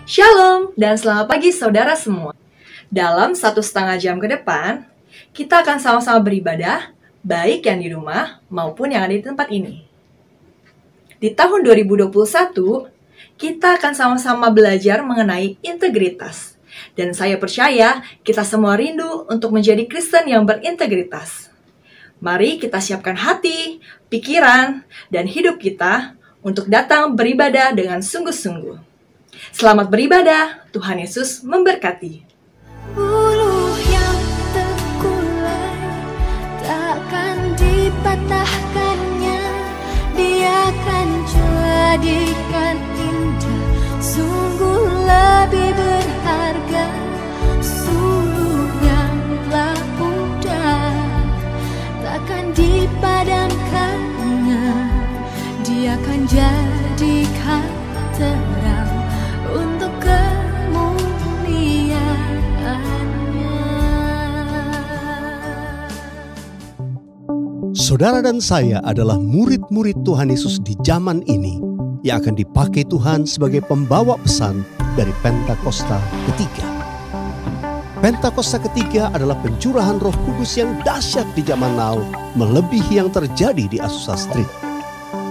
Shalom dan selamat pagi saudara semua. Dalam 1,5 jam ke depan, kita akan sama-sama beribadah, baik yang di rumah maupun yang ada di tempat ini. Di tahun 2021, kita akan sama-sama belajar mengenai integritas. Dan saya percaya kita semua rindu untuk menjadi Kristen yang berintegritas. Mari kita siapkan hati, pikiran, dan hidup kita untuk datang beribadah dengan sungguh-sungguh. Selamat beribadah, Tuhan Yesus memberkati. Buluh yang terkulai takkan dipatahkannya, Dia akan jadikan indah, sungguh lebih berharga suluh yang telah pudar, takkan dipadamkannya, Dia akan jadikan terang untuk kemuliaan-Nya. Saudara dan saya adalah murid-murid Tuhan Yesus di zaman ini yang akan dipakai Tuhan sebagai pembawa pesan dari Pentakosta ketiga. Pentakosta ketiga adalah pencurahan Roh Kudus yang dahsyat di zaman now, melebihi yang terjadi di Azusa Street.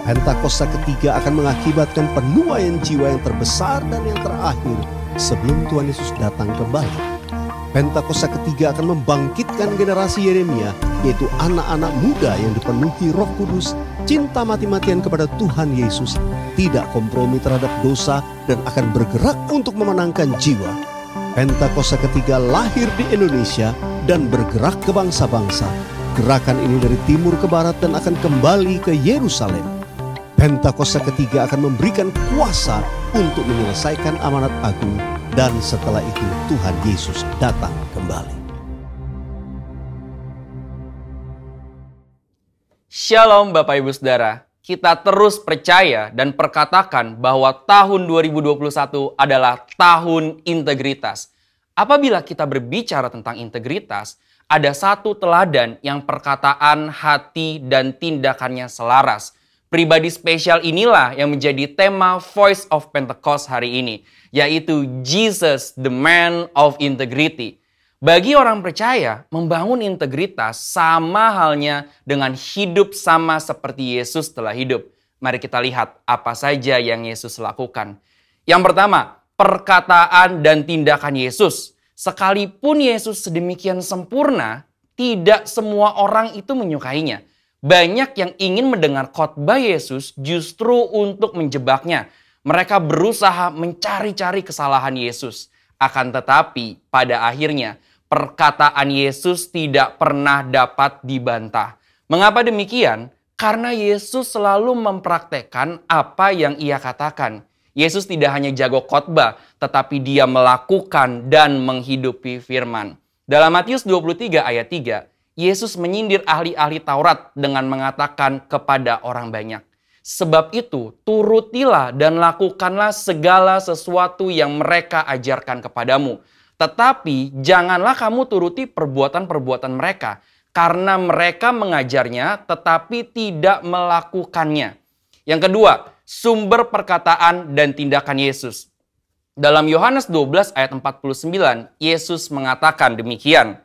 Pentakosta ketiga akan mengakibatkan penuaian jiwa yang terbesar dan yang terakhir sebelum Tuhan Yesus datang kembali. Pentakosta ketiga akan membangkitkan generasi Yeremia, yaitu anak-anak muda yang dipenuhi Roh Kudus, cinta mati-matian kepada Tuhan Yesus, tidak kompromi terhadap dosa, dan akan bergerak untuk memenangkan jiwa. Pentakosta ketiga lahir di Indonesia dan bergerak ke bangsa-bangsa. Gerakan ini dari timur ke barat dan akan kembali ke Yerusalem. Pentakosta ketiga akan memberikan kuasa untuk menyelesaikan amanat agung, dan setelah itu Tuhan Yesus datang kembali. Shalom Bapak Ibu Saudara, kita terus percaya dan perkatakan bahwa tahun 2021 adalah tahun integritas. Apabila kita berbicara tentang integritas, ada satu teladan yang perkataan, hati, dan tindakannya selaras. Pribadi spesial inilah yang menjadi tema Voice of Pentecost hari ini, yaitu Jesus, the man of integrity. Bagi orang percaya, membangun integritas sama halnya dengan hidup sama seperti Yesus telah hidup. Mari kita lihat apa saja yang Yesus lakukan. Yang pertama, perkataan dan tindakan Yesus. Sekalipun Yesus sedemikian sempurna, tidak semua orang itu menyukainya. Banyak yang ingin mendengar khotbah Yesus justru untuk menjebaknya. Mereka berusaha mencari-cari kesalahan Yesus. Akan tetapi pada akhirnya perkataan Yesus tidak pernah dapat dibantah. Mengapa demikian? Karena Yesus selalu mempraktekkan apa yang Ia katakan. Yesus tidak hanya jago khotbah, tetapi Dia melakukan dan menghidupi firman. Dalam Matius 23 ayat 3, Yesus menyindir ahli-ahli Taurat dengan mengatakan kepada orang banyak, "Sebab itu turutilah dan lakukanlah segala sesuatu yang mereka ajarkan kepadamu. Tetapi janganlah kamu turuti perbuatan-perbuatan mereka, karena mereka mengajarnya tetapi tidak melakukannya." Yang kedua, sumber perkataan dan tindakan Yesus. Dalam Yohanes 12 ayat 49, Yesus mengatakan demikian,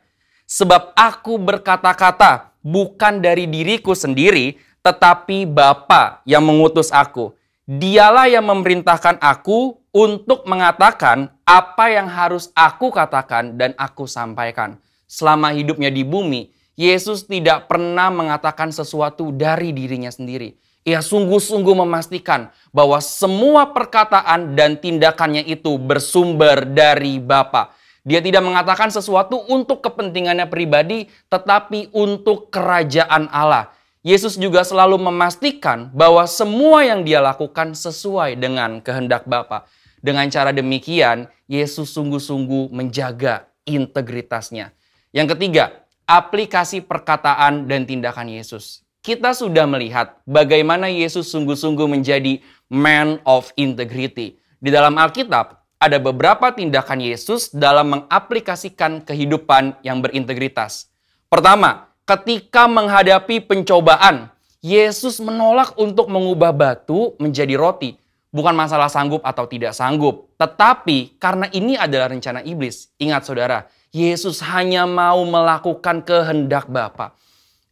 "Sebab aku berkata-kata bukan dari diriku sendiri, tetapi Bapa yang mengutus aku. Dialah yang memerintahkan aku untuk mengatakan apa yang harus aku katakan dan aku sampaikan." Selama hidupnya di bumi, Yesus tidak pernah mengatakan sesuatu dari dirinya sendiri. Ia sungguh-sungguh memastikan bahwa semua perkataan dan tindakannya itu bersumber dari Bapa. Dia tidak mengatakan sesuatu untuk kepentingannya pribadi, tetapi untuk kerajaan Allah. Yesus juga selalu memastikan bahwa semua yang Dia lakukan sesuai dengan kehendak Bapa. Dengan cara demikian, Yesus sungguh-sungguh menjaga integritasnya. Yang ketiga, aplikasi perkataan dan tindakan Yesus. Kita sudah melihat bagaimana Yesus sungguh-sungguh menjadi man of integrity. Di dalam Alkitab, ada beberapa tindakan Yesus dalam mengaplikasikan kehidupan yang berintegritas. Pertama, ketika menghadapi pencobaan, Yesus menolak untuk mengubah batu menjadi roti. Bukan masalah sanggup atau tidak sanggup, tetapi karena ini adalah rencana iblis. Ingat saudara, Yesus hanya mau melakukan kehendak Bapa.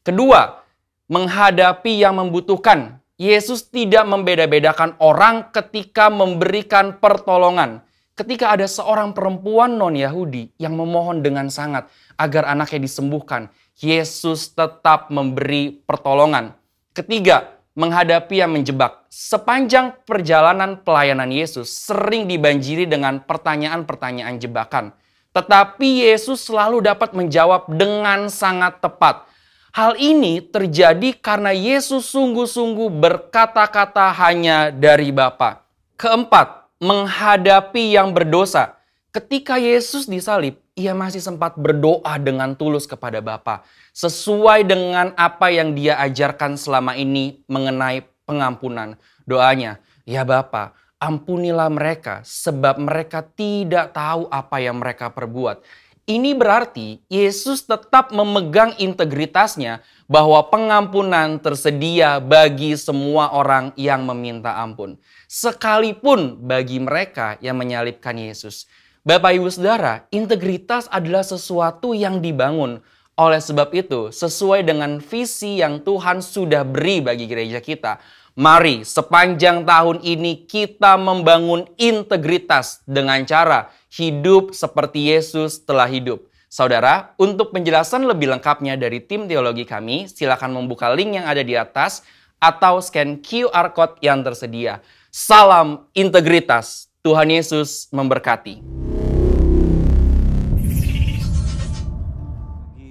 Kedua, menghadapi yang membutuhkan. Yesus tidak membeda-bedakan orang ketika memberikan pertolongan. Ketika ada seorang perempuan non-Yahudi yang memohon dengan sangat agar anaknya disembuhkan, Yesus tetap memberi pertolongan. Ketiga, menghadapi yang menjebak. Sepanjang perjalanan pelayanan Yesus sering dibanjiri dengan pertanyaan-pertanyaan jebakan. Tetapi Yesus selalu dapat menjawab dengan sangat tepat. Hal ini terjadi karena Yesus sungguh-sungguh berkata-kata hanya dari Bapa. Keempat, menghadapi yang berdosa. Ketika Yesus disalib, ia masih sempat berdoa dengan tulus kepada Bapa, sesuai dengan apa yang dia ajarkan selama ini mengenai pengampunan. Doanya, ya Bapa, ampunilah mereka sebab mereka tidak tahu apa yang mereka perbuat. Ini berarti Yesus tetap memegang integritasnya bahwa pengampunan tersedia bagi semua orang yang meminta ampun. Sekalipun bagi mereka yang menyalibkan Yesus. Bapak Ibu Saudara, integritas adalah sesuatu yang dibangun. Oleh sebab itu, sesuai dengan visi yang Tuhan sudah beri bagi gereja kita, mari sepanjang tahun ini kita membangun integritas dengan cara hidup seperti Yesus telah hidup. Saudara, untuk penjelasan lebih lengkapnya dari tim teologi kami, silakan membuka link yang ada di atas atau scan QR Code yang tersedia. Salam integritas, Tuhan Yesus memberkati.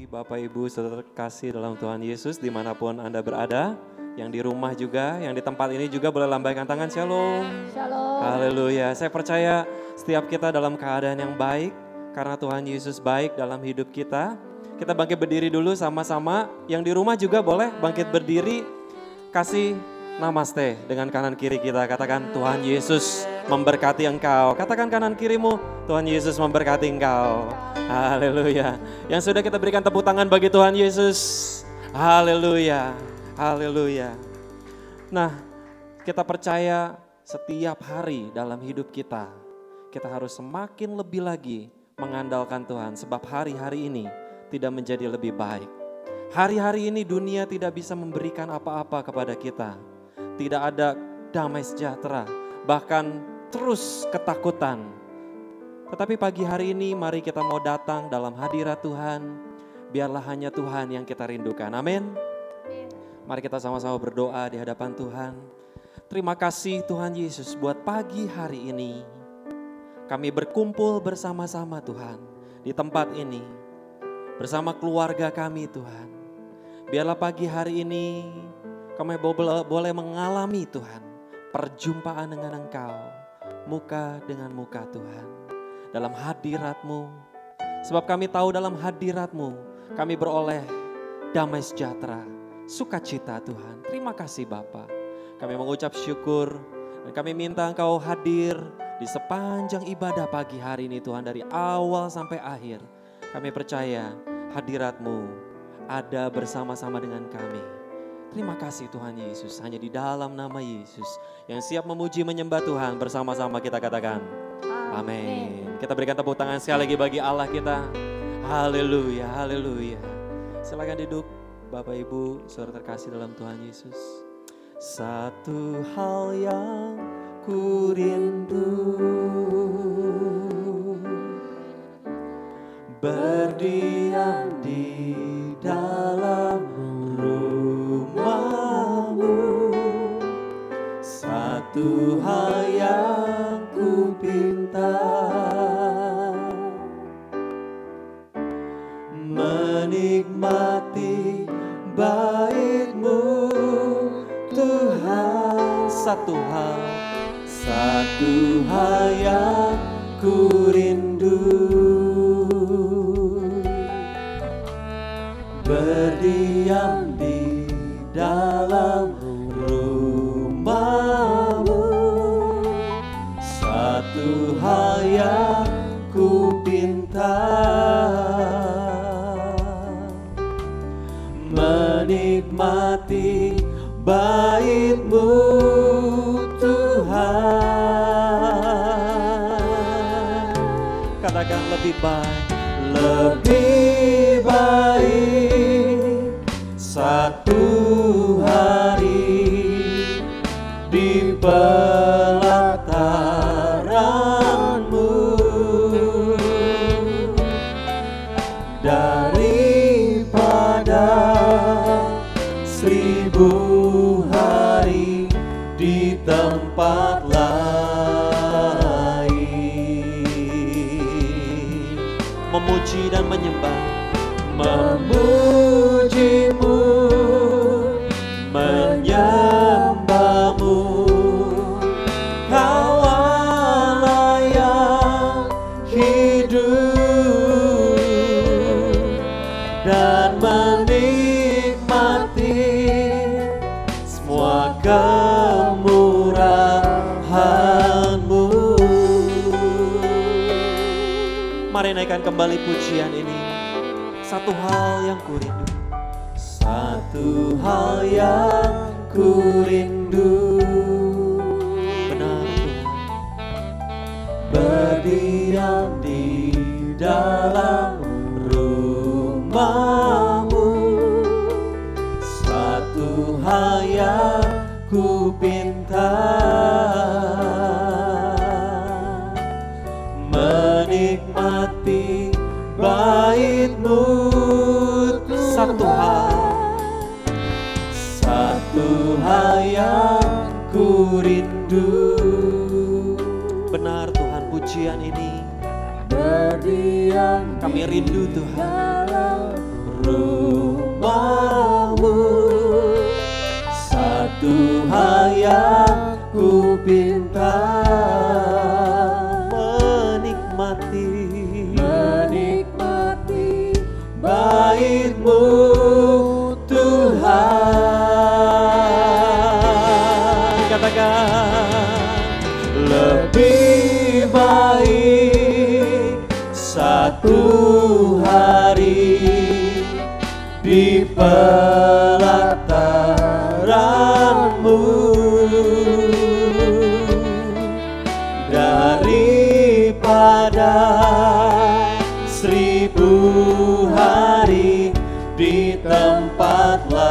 Bapak Ibu saudara terkasih dalam Tuhan Yesus dimanapun Anda berada, yang di rumah juga, yang di tempat ini juga boleh lambaikan tangan. Shalom. Shalom. Haleluya. Saya percaya setiap kita dalam keadaan yang baik karena Tuhan Yesus baik dalam hidup kita. Kita bangkit berdiri dulu sama-sama. Yang di rumah juga boleh bangkit berdiri, kasih namaste dengan kanan kiri kita. Katakan Tuhan Yesus memberkati engkau. Katakan kanan kirimu, Tuhan Yesus memberkati engkau. Haleluya. Yang sudah kita berikan tepuk tangan bagi Tuhan Yesus. Haleluya. Haleluya. Nah, kita percaya setiap hari dalam hidup kita harus semakin lebih lagi mengandalkan Tuhan. Sebab hari-hari ini tidak menjadi lebih baik. Hari-hari ini dunia tidak bisa memberikan apa-apa kepada kita. Tidak ada damai sejahtera, bahkan terus ketakutan. Tetapi pagi hari ini mari kita mau datang dalam hadirat Tuhan. Biarlah hanya Tuhan yang kita rindukan. Amin. Mari kita sama-sama berdoa di hadapan Tuhan. Terima kasih Tuhan Yesus buat pagi hari ini. Kami berkumpul bersama-sama Tuhan di tempat ini. Bersama keluarga kami Tuhan. Biarlah pagi hari ini kami boleh mengalami Tuhan. Perjumpaan dengan Engkau. Muka dengan muka Tuhan. Dalam hadirat-Mu. Sebab kami tahu dalam hadirat-Mu kami beroleh damai sejahtera, sukacita Tuhan. Terima kasih Bapa. Kami mengucap syukur dan kami minta Engkau hadir di sepanjang ibadah pagi hari ini Tuhan. Dari awal sampai akhir kami percaya hadirat-Mu ada bersama-sama dengan kami. Terima kasih Tuhan Yesus. Hanya di dalam nama Yesus yang siap memuji menyembah Tuhan bersama-sama kita katakan amin. Kita berikan tepuk tangan sekali lagi bagi Allah kita. Haleluya, haleluya. Silakan duduk Bapak Ibu, saudara terkasih dalam Tuhan Yesus. Satu hal yang ku rindu, berdiam di dalam rumah-Mu. Satu hal yang ku pinta, menikmati bait-Mu Tuhan. Satu hal yang ku rindu, berdiam di dalam rumah-Mu. Satu hal yang ku pinta, menikmati bait-Mu Tuhan. katakan lebih baik. Lebih baik satu hari di pelataran-Mu daripada 1000 hari di tempat lain. Memuji dan menyembah, memuji-Mu, menyembah-Mu. Kau Allah yang hidup dan menikmati semua kemurahan-Mu. Mari naikkan kembali pujian ini. Satu hal yang ku rindu, satu hal yang ku rindu, benar Tuhan, berdiam di dalam rumah-Mu. Satu hal yang ku pinta, menikmati bait-Mu. Satu hal yang ku rindu, benar Tuhan, pujian ini berdiam. Kami rindu Tuhan rumah-Mu. Satu hal yang ku pinta, menikmati bait-Mu Tuhan. Katakan lebih baik satu hari di pelataran-Mu daripada 1000 hari di tempat lain.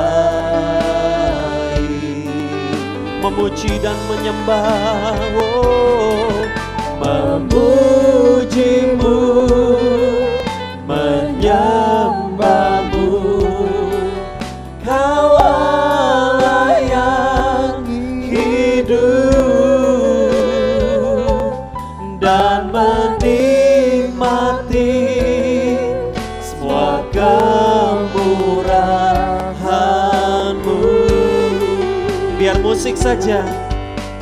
Memuji dan menyembah, memuji-Mu, menyembah-Mu. Kau Allah yang hidup dan menikmati semua kemurahan-Mu. Biar musik saja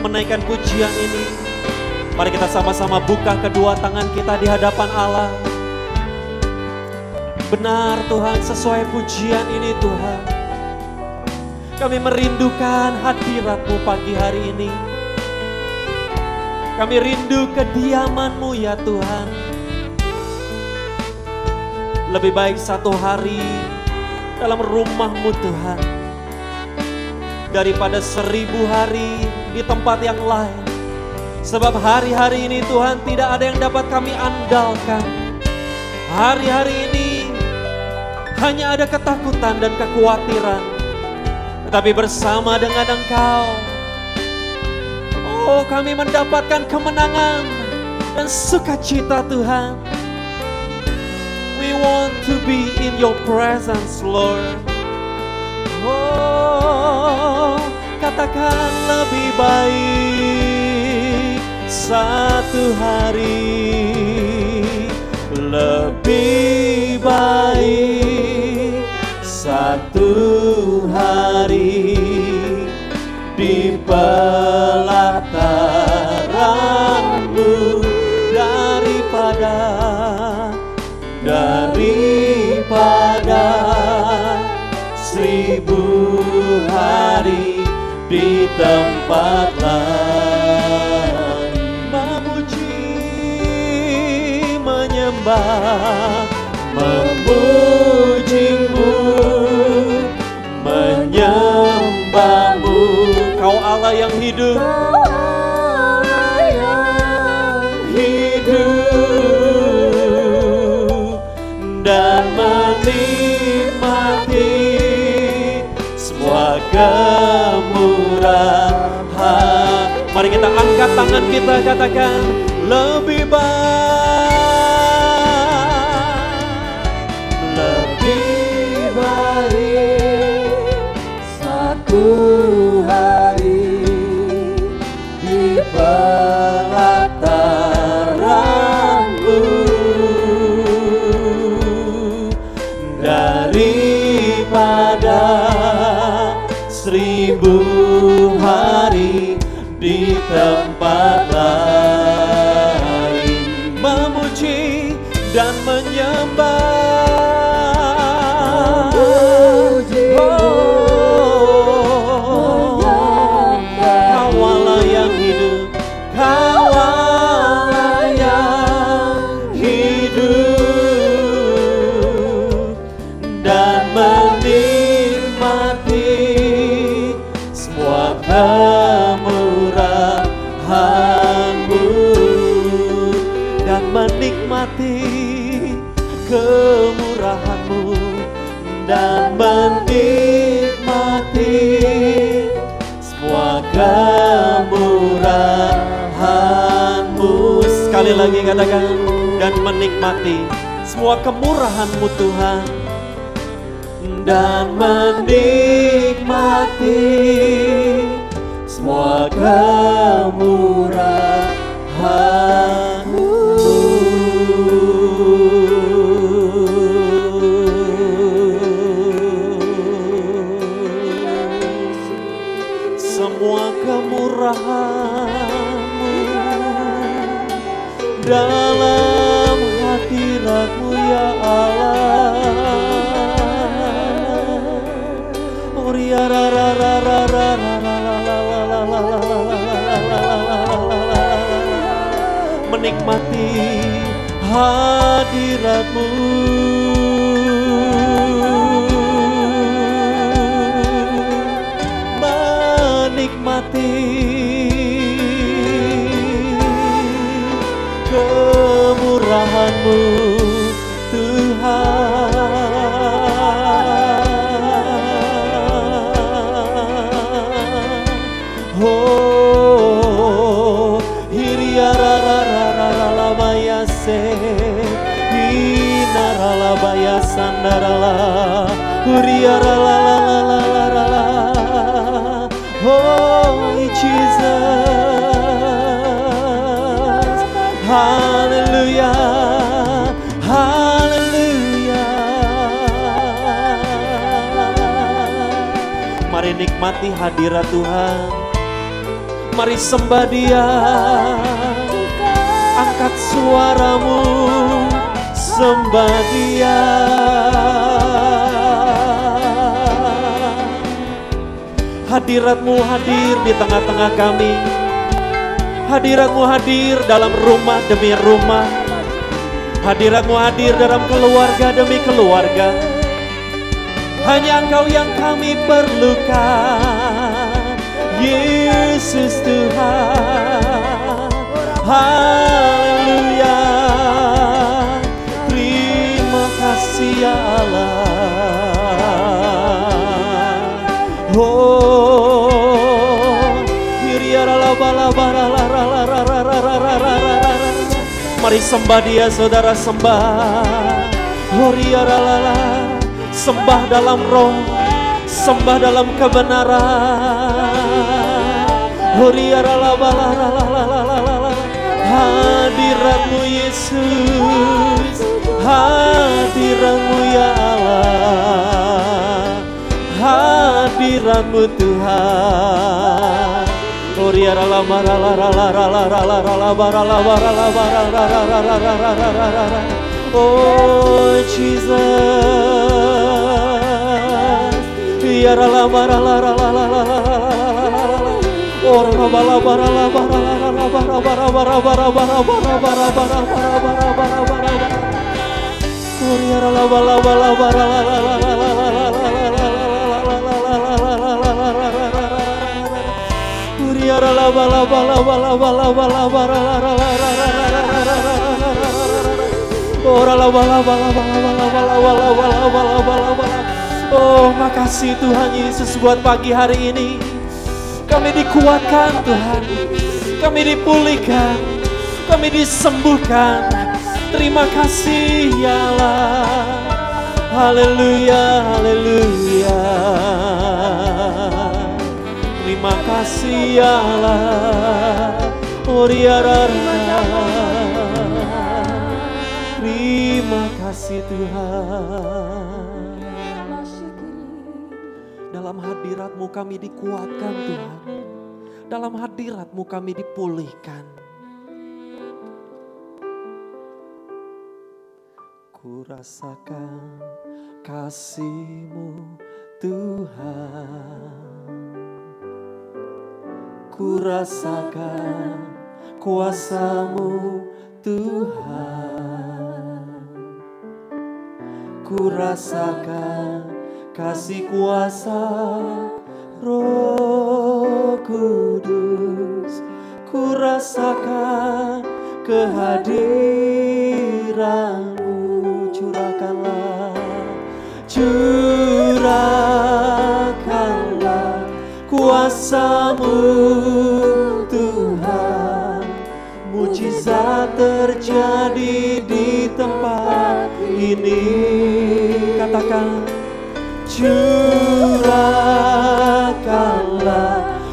menaikkan pujian ini. Mari kita sama-sama buka kedua tangan kita di hadapan Allah. Benar Tuhan, sesuai pujian ini Tuhan, kami merindukan hadirat-Mu pagi hari ini. Kami rindu kediaman-Mu ya Tuhan. Lebih baik satu hari dalam rumah-Mu Tuhan daripada 1000 hari di tempat yang lain. Sebab hari-hari ini Tuhan tidak ada yang dapat kami andalkan. Hari-hari ini hanya ada ketakutan dan kekhawatiran. Tetapi bersama dengan Engkau, oh kami mendapatkan kemenangan dan sukacita Tuhan. We want to be in your presence, Lord. Oh, katakan lebih baik satu hari, lebih baik satu hari di pelataran-Mu daripada 1000 hari di tempat lain. Memuji, menyembah, memuji-Mu, menyembah-Mu. Kau Allah yang hidup, hidup kemurahan. Mari kita angkat tangan kita, katakan lebih baik satu hari di pelataranmu daripada 1000 hari di tempat lain. Memuji dan menyembah, Kaulah yang hidup, Kaulah yang hidup, dan menikmati semua kemurahan-Mu, dan menikmati kemurahan-Mu, dan menikmati semua kemurahan-Mu. Sekali lagi katakan, dan menikmati semua kemurahan-Mu Tuhan, dan menikmati semua kemurahan-Mu. Semua kemurahan-Mu dalam hadirat-Mu ya Allah. Menikmati hadirat-Mu, menikmati kemurahan-Mu Tuhan. Oh, hiriarararararabayase, hinaralabayasandarala, huriaralalalalalalala. Oh, Jesus, hallelujah, hallelujah. Mari nikmati hadirat Tuhan, mari sembah Dia, angkat suaramu, sembah Dia. Hadirat-Mu hadir di tengah-tengah kami. Hadirat-Mu hadir dalam rumah demi rumah. Hadirat-Mu hadir dalam keluarga demi keluarga. Hanya Engkau yang kami perlukan, Yesus Tuhan. Haleluya, terima kasih ya Allah. Mari sembah Dia, saudara, sembah. Sembah dalam roh, sembah dalam kebenaran. Hadirat-Mu Yesus, hadirat-Mu ya Allah, hadirat-Mu Tuhan. Oh Jesus, Oh, makasih Tuhan Yesus buat pagi hari ini. Kami dikuatkan Tuhan, kami dipulihkan, kami disembuhkan. Terima kasih ya Allah. Haleluya, haleluya. Terima kasih ya Allah. Terima kasih Tuhan. Dalam hadirat-Mu kami dikuatkan Tuhan. Dalam hadirat-Mu kami dipulihkan. Ku rasakan kasih-Mu Tuhan. Ku rasakan kuasa-Mu Tuhan. Ku rasakan kasih kuasa Roh Kudus. Ku rasakan kehadiran-Mu. Curahkanlah kuasa-Mu Tuhan. Mujizat terjadi di tempat ini. Katakan, curahkanlah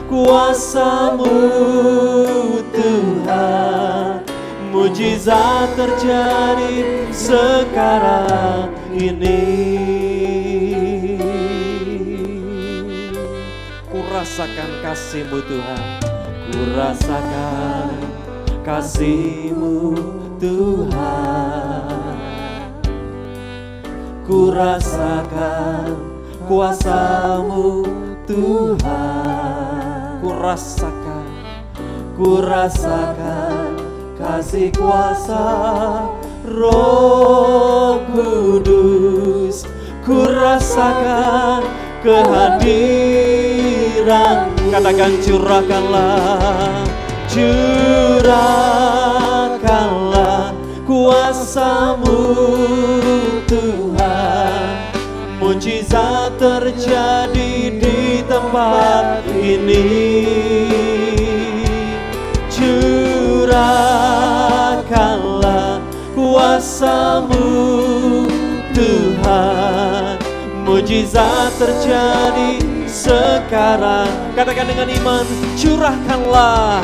kuasa-Mu Tuhan. Mujizat terjadi sekarang ini. Ku rasakan kasih-Mu Tuhan. Ku rasakan kasih-Mu Tuhan. Ku rasakan kuasa-Mu Tuhan. Ku rasakan kasih kuasa Roh Kudus. Ku rasakan kehadiran. Katakan, curahkanlah, curahkanlah kuasa-Mu Tuhan. Mujizat terjadi di tempat ini. Curahkanlah kuasa-Mu Tuhan. Mujizat terjadi sekarang. Katakan dengan iman, curahkanlah,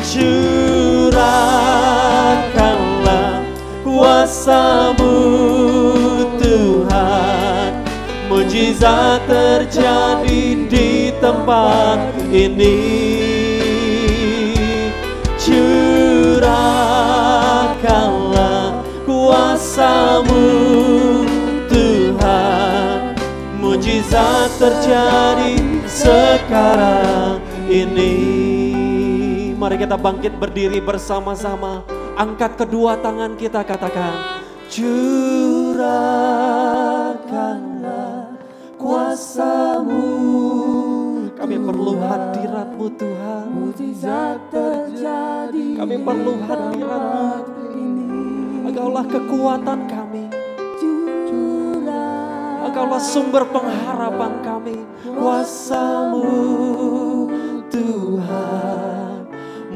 curahkanlah kuasa-Mu Tuhan. Mujizat terjadi di tempat ini. Curahkanlah kuasa-Mu Tuhan. Mujizat terjadi sekarang ini. Mari kita bangkit berdiri bersama-sama. Angkat kedua tangan kita, katakan, curahkanlah kuasa-Mu. Kami perlu hadirat-Mu Tuhan. Mujizat terjadi. Kami perlu hadirat-Mu. Engkaulah kekuatan kami. Engkaulah sumber pengharapan kami. Kuasa-Mu Tuhan.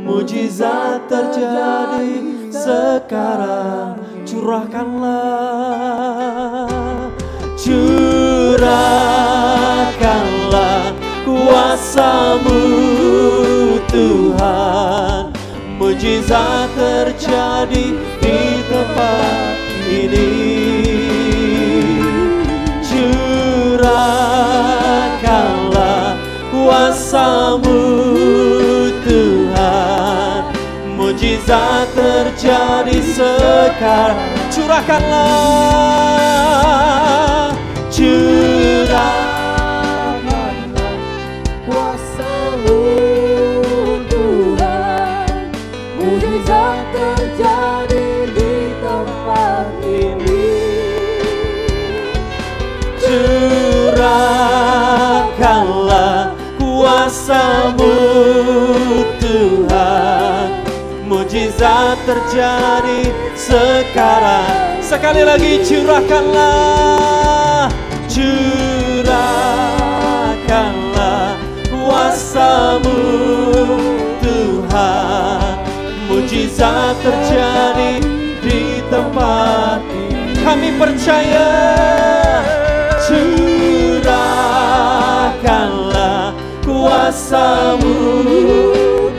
Mujizat terjadi sekarang. Curahkanlah, curahkanlah kuasa-Mu Tuhan. Mujizat terjadi di tempat ini. Curahkanlah kuasa-Mu Tuhan. Mujizat terjadi sekarang. Curahkanlah, curahkanlah Kuasa-Mu Tuhan. Mujizat terjadi di tempat ini. Curahkanlah kuasa-Mu Tuhan. Mujizat terjadi sekarang. Sekali lagi, curahkanlah, curahkanlah kuasa-Mu Tuhan. Mujizat terjadi di tempat ini. Kami percaya. Curahkanlah kuasa-Mu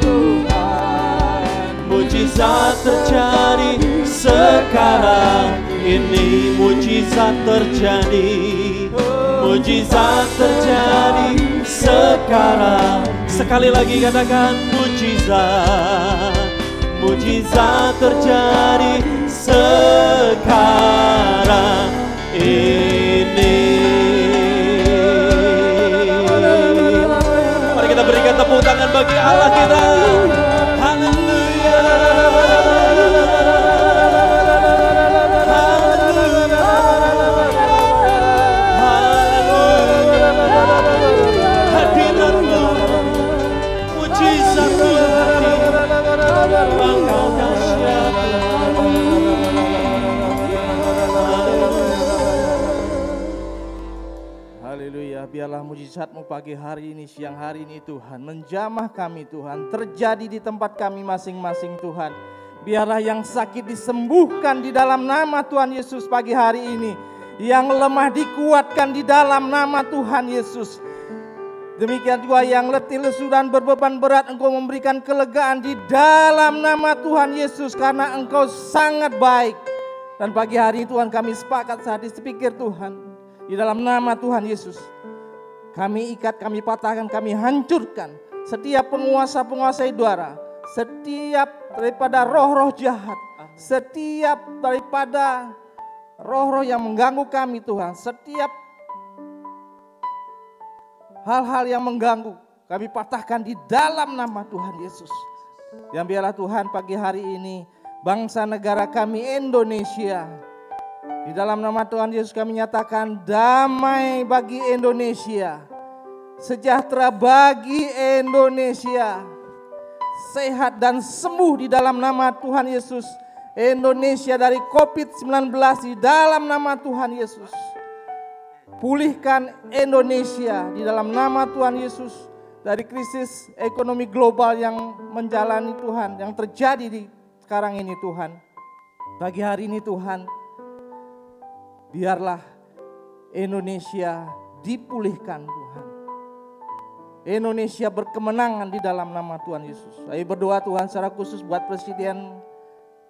Tuhan. Mujizat terjadi sekarang ini. Mujizat terjadi. Mujizat terjadi sekarang. Sekali lagi katakan mujizat. Mujizat terjadi sekarang ini. Mari kita berikan tepuk tangan bagi Allah kita. Haleluya. Hadirat-Mu, mujizat Tuhan, Engkau dahsyat. Haleluya, biarlah mujizat-Mu pagi hari ini, siang hari ini Tuhan, menjamah kami Tuhan, terjadi di tempat kami masing-masing Tuhan. Biarlah yang sakit disembuhkan di dalam nama Tuhan Yesus pagi hari ini. Yang lemah dikuatkan di dalam nama Tuhan Yesus. Demikian juga yang letih lesu dan berbeban berat, Engkau memberikan kelegaan di dalam nama Tuhan Yesus. Karena Engkau sangat baik. Dan pagi hari Tuhan kami sepakat saat dipikir Tuhan. Di dalam nama Tuhan Yesus. Kami ikat, kami patahkan, kami hancurkan setiap penguasa-penguasa udara. Setiap daripada roh-roh jahat. Setiap daripada roh-roh yang mengganggu kami Tuhan. Setiap hal-hal yang mengganggu kami patahkan di dalam nama Tuhan Yesus. Yang biarlah Tuhan pagi hari ini bangsa negara kami Indonesia. Di dalam nama Tuhan Yesus kami nyatakan damai bagi Indonesia. Sejahtera bagi Indonesia. Sehat dan sembuh di dalam nama Tuhan Yesus. Indonesia dari COVID-19 di dalam nama Tuhan Yesus. Pulihkan Indonesia di dalam nama Tuhan Yesus. Dari krisis ekonomi global yang menjalani Tuhan. Yang terjadi di sekarang ini Tuhan. Pagi hari ini Tuhan. Biarlah Indonesia dipulihkan Tuhan. Indonesia berkemenangan di dalam nama Tuhan Yesus. Saya berdoa Tuhan secara khusus buat Presiden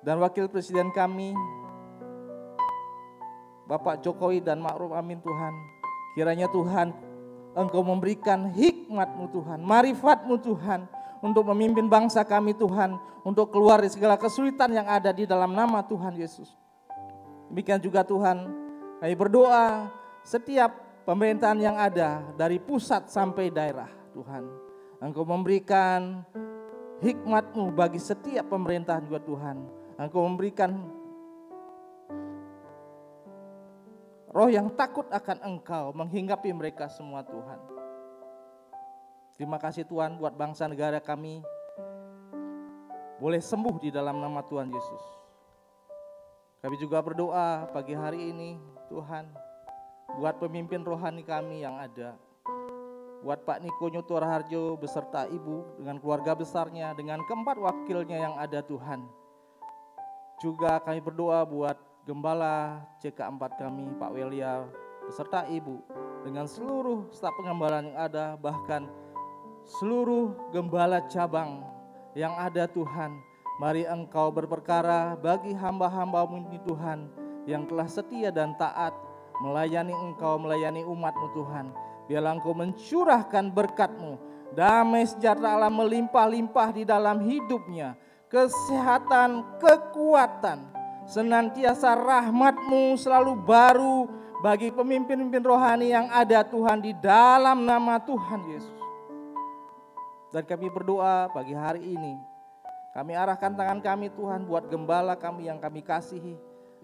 dan Wakil Presiden kami, Bapak Jokowi dan Ma'ruf Amin Tuhan. Kiranya Tuhan Engkau memberikan hikmat-Mu Tuhan, marifat-Mu Tuhan, untuk memimpin bangsa kami Tuhan, untuk keluar dari segala kesulitan yang ada di dalam nama Tuhan Yesus. Demikian juga Tuhan, kami berdoa setiap pemerintahan yang ada dari pusat sampai daerah Tuhan. Engkau memberikan hikmat-Mu bagi setiap pemerintahan juga Tuhan. Engkau memberikan roh yang takut akan Engkau menghinggapi mereka semua Tuhan. Terima kasih Tuhan buat bangsa negara kami boleh sembuh di dalam nama Tuhan Yesus. Kami juga berdoa pagi hari ini Tuhan buat pemimpin rohani kami yang ada. Buat Pak Niko Nyuto Raharjo beserta Ibu dengan keluarga besarnya, dengan keempat wakilnya yang ada Tuhan. Juga kami berdoa buat Gembala CK4 kami, Pak Welia beserta Ibu. Dengan seluruh staf pengembalaan yang ada, bahkan seluruh gembala cabang yang ada Tuhan. Mari Engkau berperkara bagi hamba-hamba-Mu ini Tuhan, yang telah setia dan taat melayani Engkau, melayani umat-Mu Tuhan. Biarlah Engkau mencurahkan berkat-Mu, damai sejahtera Allah melimpah-limpah di dalam hidupnya, kesehatan, kekuatan, senantiasa rahmat-Mu selalu baru bagi pemimpin-pemimpin rohani yang ada Tuhan di dalam nama Tuhan Yesus. Dan kami berdoa pagi hari ini, kami arahkan tangan kami Tuhan buat gembala kami yang kami kasihi,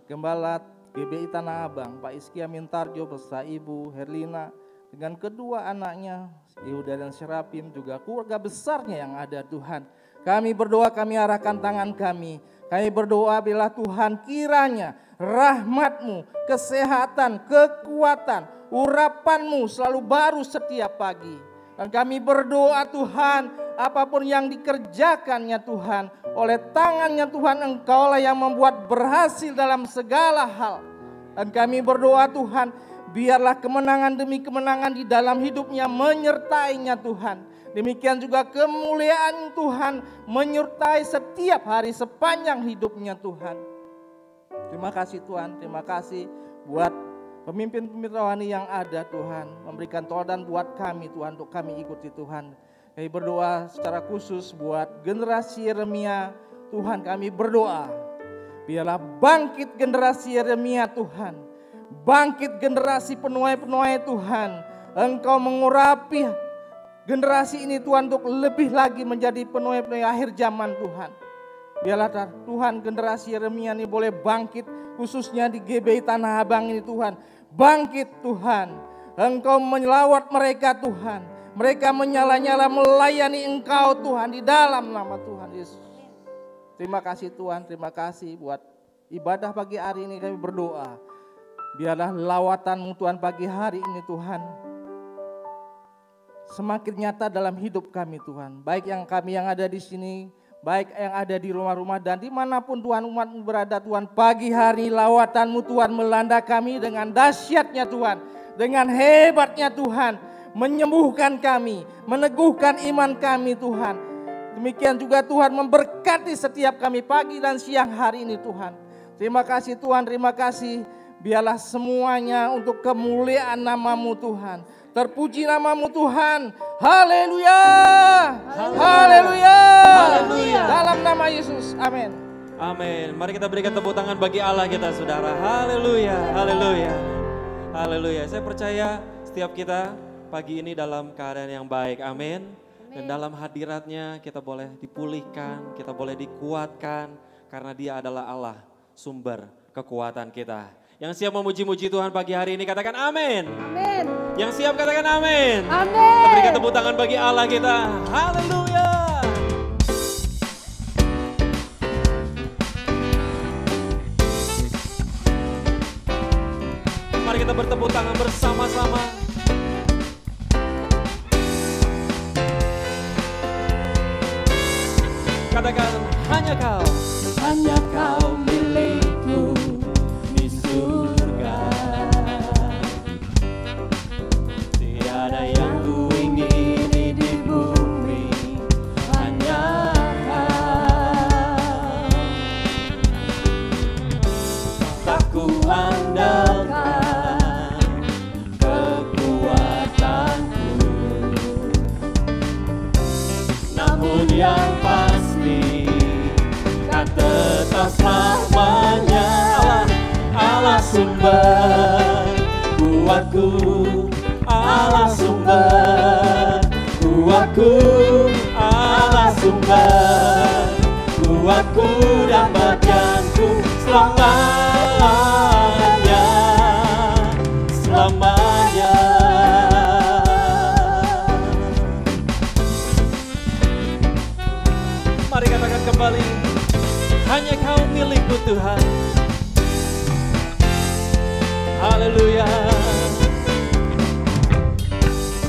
Gembala GBI Tanah Abang, Pak Iskia Mintarjo beserta Ibu Herlina, dengan kedua anaknya, Yehuda dan Serapim, juga keluarga besarnya yang ada Tuhan. Kami berdoa, kami arahkan tangan kami. Kami berdoa bila Tuhan kiranya rahmat-Mu, kesehatan, kekuatan, urapan-Mu selalu baru setiap pagi. Dan kami berdoa Tuhan, apapun yang dikerjakannya Tuhan, oleh tangannya Tuhan Engkaulah yang membuat berhasil dalam segala hal. Dan kami berdoa Tuhan, biarlah kemenangan demi kemenangan di dalam hidupnya menyertainya Tuhan. Demikian juga kemuliaan Tuhan menyertai setiap hari sepanjang hidupnya Tuhan. Terima kasih Tuhan, terima kasih buat pemimpin-pemimpin rohani yang ada Tuhan. Memberikan teladan buat kami Tuhan, untuk kami ikuti Tuhan. Kami berdoa secara khusus buat generasi Yeremia. Tuhan kami berdoa, biarlah bangkit generasi Yeremia Tuhan. Bangkit generasi penuai-penuai Tuhan. Engkau mengurapi generasi ini Tuhan untuk lebih lagi menjadi penuai-penuai akhir zaman Tuhan. Biarlah Tuhan generasi Yeremia ini boleh bangkit, khususnya di GBI Tanah Abang ini Tuhan. Bangkit Tuhan, Engkau menyelawat mereka Tuhan. Mereka menyala-nyala melayani Engkau Tuhan di dalam nama Tuhan Yesus. Terima kasih Tuhan, terima kasih buat ibadah pagi hari ini kami berdoa. Biarlah lawatan-Mu Tuhan pagi hari ini Tuhan semakin nyata dalam hidup kami Tuhan. Baik yang kami yang ada di sini, baik yang ada di rumah-rumah dan dimanapun Tuhan umat-Mu berada Tuhan. Pagi hari lawatan-Mu Tuhan melanda kami dengan dahsyatnya Tuhan. Dengan hebatnya Tuhan. Menyembuhkan kami, meneguhkan iman kami Tuhan. Demikian juga Tuhan memberkati setiap kami pagi dan siang hari ini Tuhan. Terima kasih Tuhan, terima kasih. Biarlah semuanya untuk kemuliaan nama-Mu Tuhan. Terpuji nama-Mu Tuhan. Haleluya. Haleluya. Haleluya. Dalam nama Yesus. Amin. Amin. Mari kita berikan tepuk tangan bagi Allah kita saudara. Haleluya. Haleluya. Haleluya. Saya percaya setiap kita pagi ini dalam keadaan yang baik. Amin. Dan dalam hadiratnya kita boleh dipulihkan, kita boleh dikuatkan. Karena Dia adalah Allah, sumber kekuatan kita. Yang siap memuji-muji Tuhan pagi hari ini katakan amin. Amin. Yang siap katakan amin. Amin. Kita berikan tepuk tangan bagi Allah kita. Haleluya. Mari kita bertepuk tangan bersama-sama. Katakan hanya Kau. Hanya Kau milikku di surga. Tiada yang ku ingini di bumi, hanya Kau. Tak ku andalkan kekuatanku, namun yang pasti kan tetap selamanya Allah sumber kuatku, Allah sumber kuatku, Allah sumber kuatku dan bagianku selamanya, selamanya. Mari katakan kembali. Hanya Kau milikku Tuhan. Haleluya.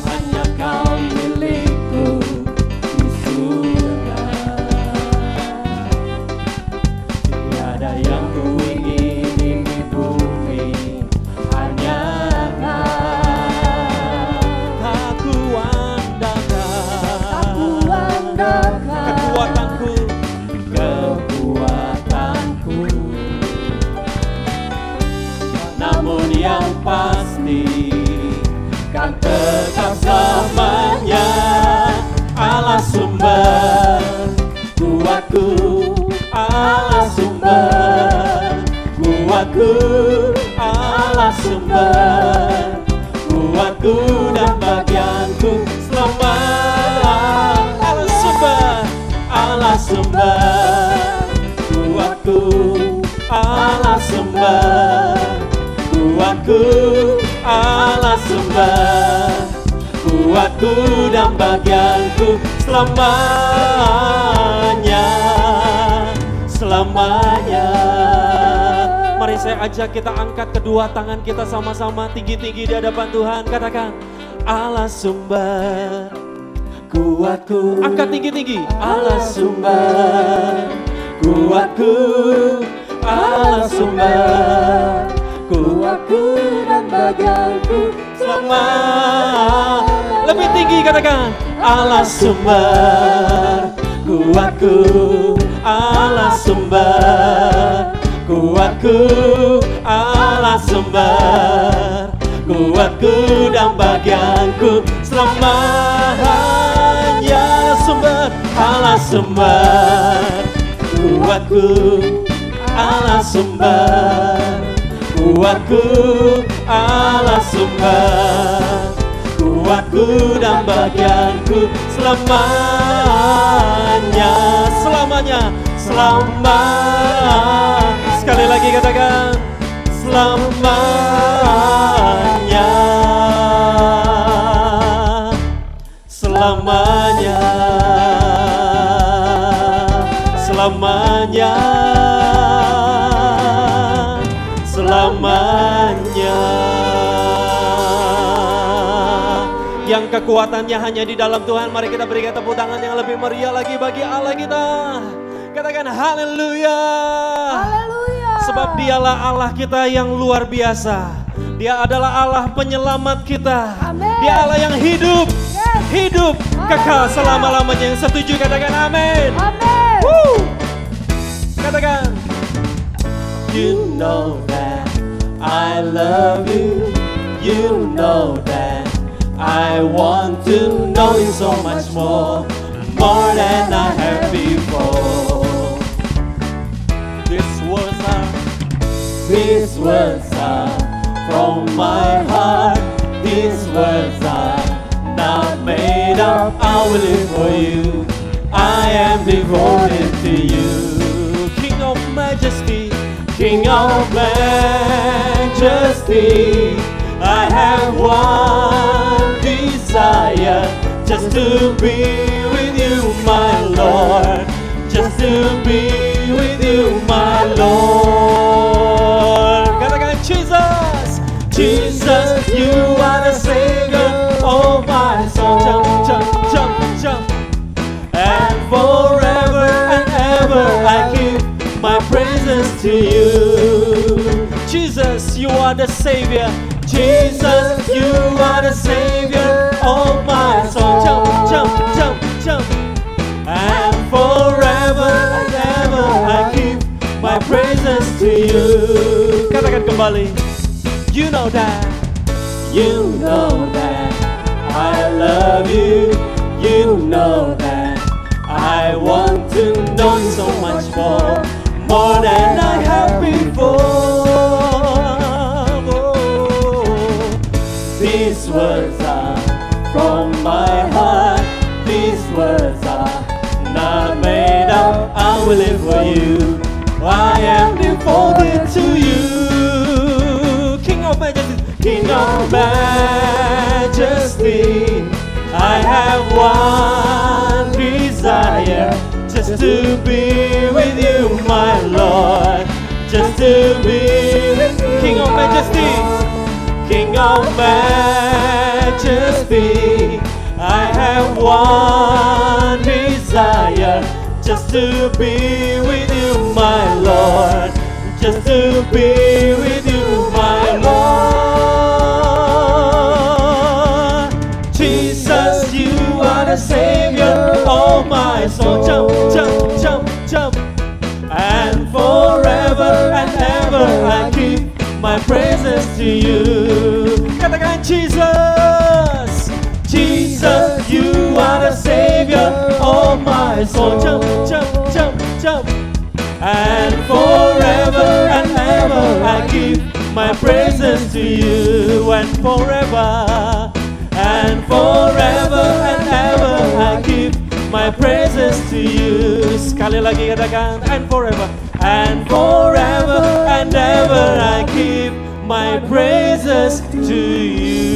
Hanya Kau milikku di surga. Tiada yang ku ingini di bumi, hanya Kau. Tak ku andalkan kekuatanku, namun yang pasti kan tetap selamanya Allah sumber kuatku, Allah sumber kuatku, Allah sumber kuatku dan bagianku selamanya. Allah sumber, Allah sumber kuatku, Allah sumber kuatku, Allah sumber kuatku dan bagianku selamanya, selamanya. mari saya ajak kita angkat kedua tangan kita sama-sama tinggi-tinggi di hadapan Tuhan. Katakan Allah sumber kuatku. Angkat tinggi-tinggi. Allah sumber kuatku, Allah sumber kuatku dan bagianku selamat. Lebih tinggi katakan. Allah sumber kuatku, Allah sumber kuatku, Allah sumber kuatku dan bagianku selamanya. Sumber, Allah sumber kuatku, Allah sumber kuatku, Allah sumber kuatku dan bagianku selamanya. Selamanya, selamanya. Sekali lagi katakan, selamanya, selamanya, selamanya, selamanya. Yang kekuatannya hanya di dalam Tuhan. Mari kita berikan tepuk tangan yang lebih meriah lagi bagi Allah kita. Katakan haleluya. Sebab dialah Allah kita yang luar biasa. Dia adalah Allah penyelamat kita. Dia Allah yang hidup. Hidup kekal selama-lamanya. Yang setuju katakan amin. Katakan, You know that I love you. You know that I want to know you so much more than I have before. These words are from my heart. These words are not made up. I will live for you. I am devoted to you. King of Majesty, King of Majesty, I have one desire, just to be with you, my Lord. Just to be with you, my Lord. katakan Jesus. Jesus, you are the Savior of my soul. Jump, jump, jump, jump. And forever and ever I give my praises to you. Jesus, you are the Savior. Jesus, you are the Savior of my soul. Jump, jump, jump, jump. And forever and ever I give my praises to you. Katakan kembali. You know that. You know that I love you. You know that I want to know you so much more than I have before. These words are from my heart. These words are not made up. I will live for you. I am devoted to you. King of Majesty. King of Majesty, I have one desire, just to be with you, my Lord. Just to be with you, King of Majesty. King of Majesty, I have one desire, just to be with you, my Lord. Just to be with you, my Lord. Jesus, you are the Savior of my soul. Jump, jump, jump, jump. And forever and ever I give my praises to you. Katakan Jesus. Jesus, you are the Savior of my soul. Jump, jump, jump, jump. And forever and ever I give my praises to you. And forever and ever I give my praises to you. Sekali lagi katakan and forever. And forever and ever I give my praises to you.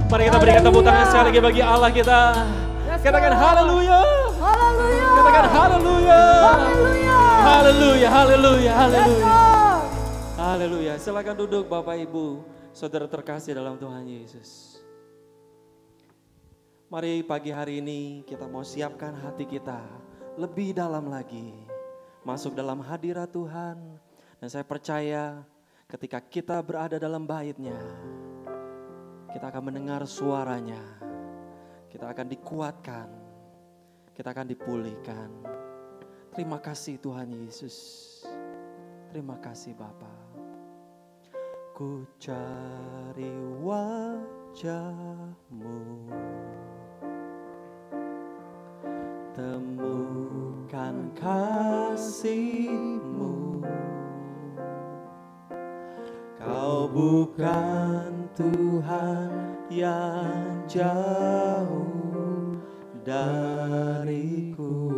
Mari kita berikan tepuk tangan sekali lagi bagi Allah kita. Katakan haleluya. Katakan haleluya. Haleluya, haleluya, haleluya. Haleluya. Silakan duduk Bapak Ibu. Saudara terkasih dalam Tuhan Yesus. Mari pagi hari ini kita mau siapkan hati kita lebih dalam lagi. Masuk dalam hadirat Tuhan. Dan saya percaya ketika kita berada dalam bait-Nya, kita akan mendengar suaranya. Kita akan dikuatkan. Kita akan dipulihkan. Terima kasih Tuhan Yesus. Terima kasih Bapa. Ku cari wajah-Mu, temukan kasih-Mu. Kau bukan Tuhan yang jauh dariku.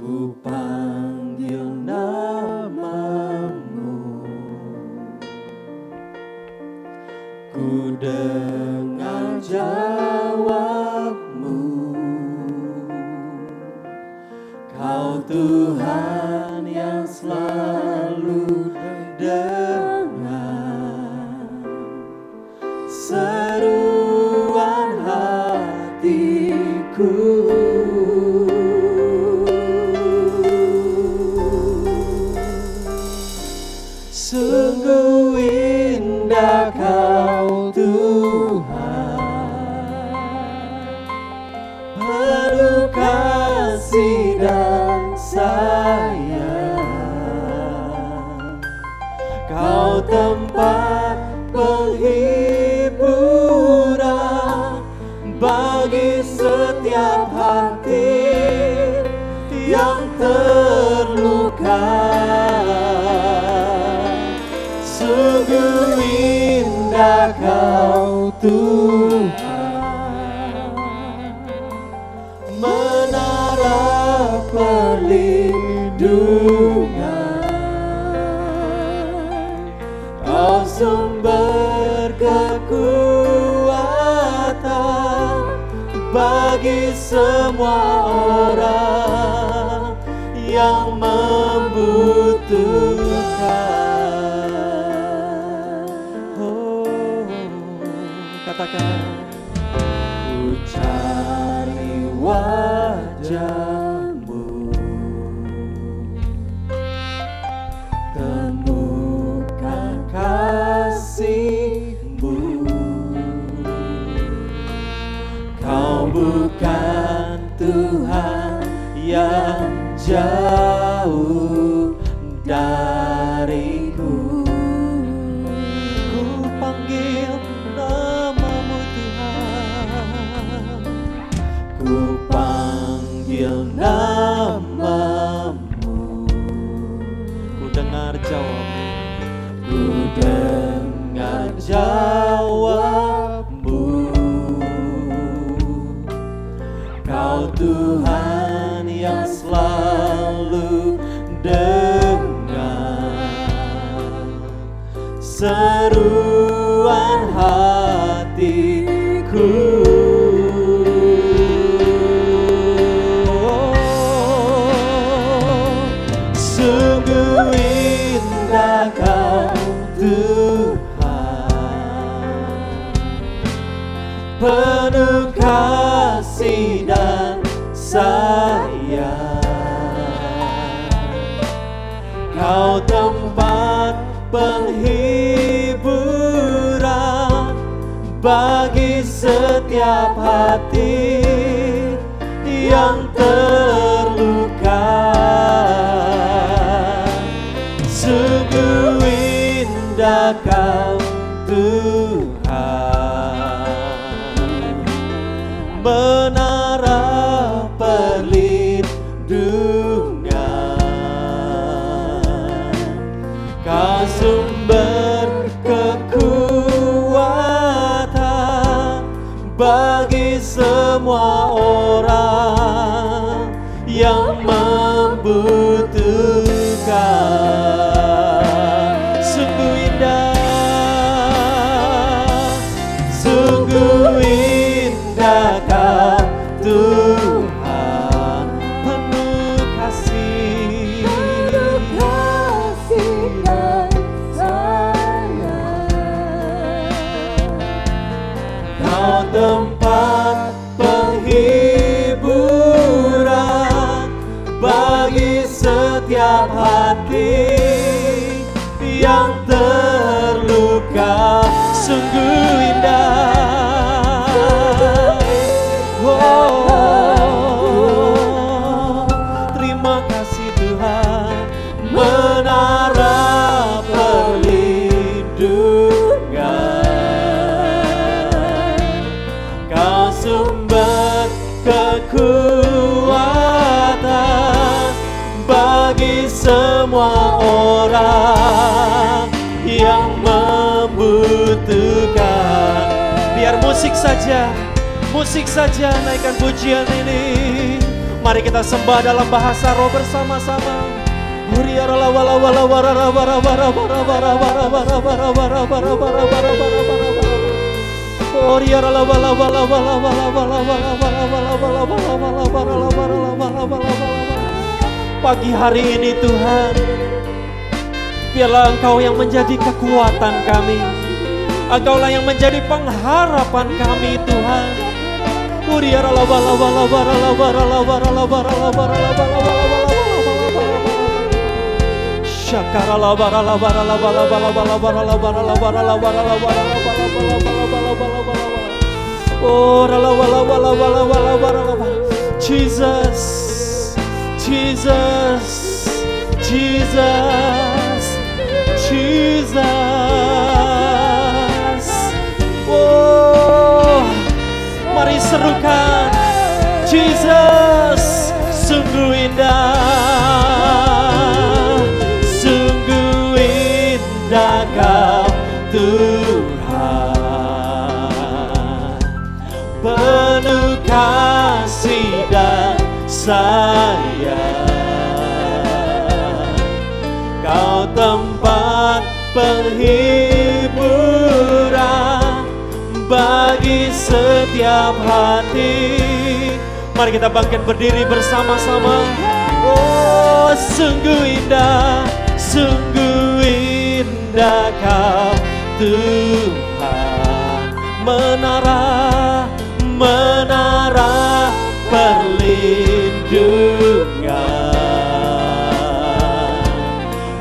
Ku panggil nama-Mu, ku dengar jawab-Mu. Kau Tuhan yang selalu dengar seruan hatiku. Sungguh indah Kau Tuhan, penuh kasih dan sayang. Kau tempat penghiburan bagi setiap hati yang terluka. Sungguh indah Kau Tuhan, menara perlindungan. Kau sumber kekuatan bagi semua orang yang membutuhkan. Katakan, ku cari wajah-Mu, temukan kasih-Mu. Kau bukan Tuhan yang jauh dariku. Ku panggil nama-Mu Tuhan, ku panggil nama-Mu. Ku dengar jawab-Mu, ku dengar jawab-Mu. Kau Tuhan yang selalu dengar seruan hatiku. Sungguh indah Kau Tuhan, penuh kasih dan sayang. Kau tempat penghiburan bagi setiap hati yang terluka. Sungguh indah Kau Tuhan, menara perlindungan. Kau sumber kekuatan bagi semua orang yang membutuhkan. Sungguh indah, sungguh indah Kau Tuhan, penuh kasih Kau tempat penghiburan bagi setiap hati yang terluka. Sungguh indah, terima kasih Tuhan. Menara perlindungan, Kau sumber kekuatan bagi semua orang yang membutuhkan. Biar musik saja naikkan pujian ini. Mari kita sembah dalam bahasa roh bersama-sama. Pagi hari ini Tuhan, biarlah Engkau yang menjadi kekuatan kami. Engkaulah yang menjadi pengharapan kami Tuhan. Jesus, Jesus, Jesus, Jesus. Oh, mari serukan Jesus, sungguh indah, sungguh indah Kau Tuhan, penuh kasih dan sayang. Kau tempat penghiburan bagi setiap hati. Mari kita bangkit berdiri bersama-sama. Oh, sungguh indah Kau Tuhan, menara perlindungan.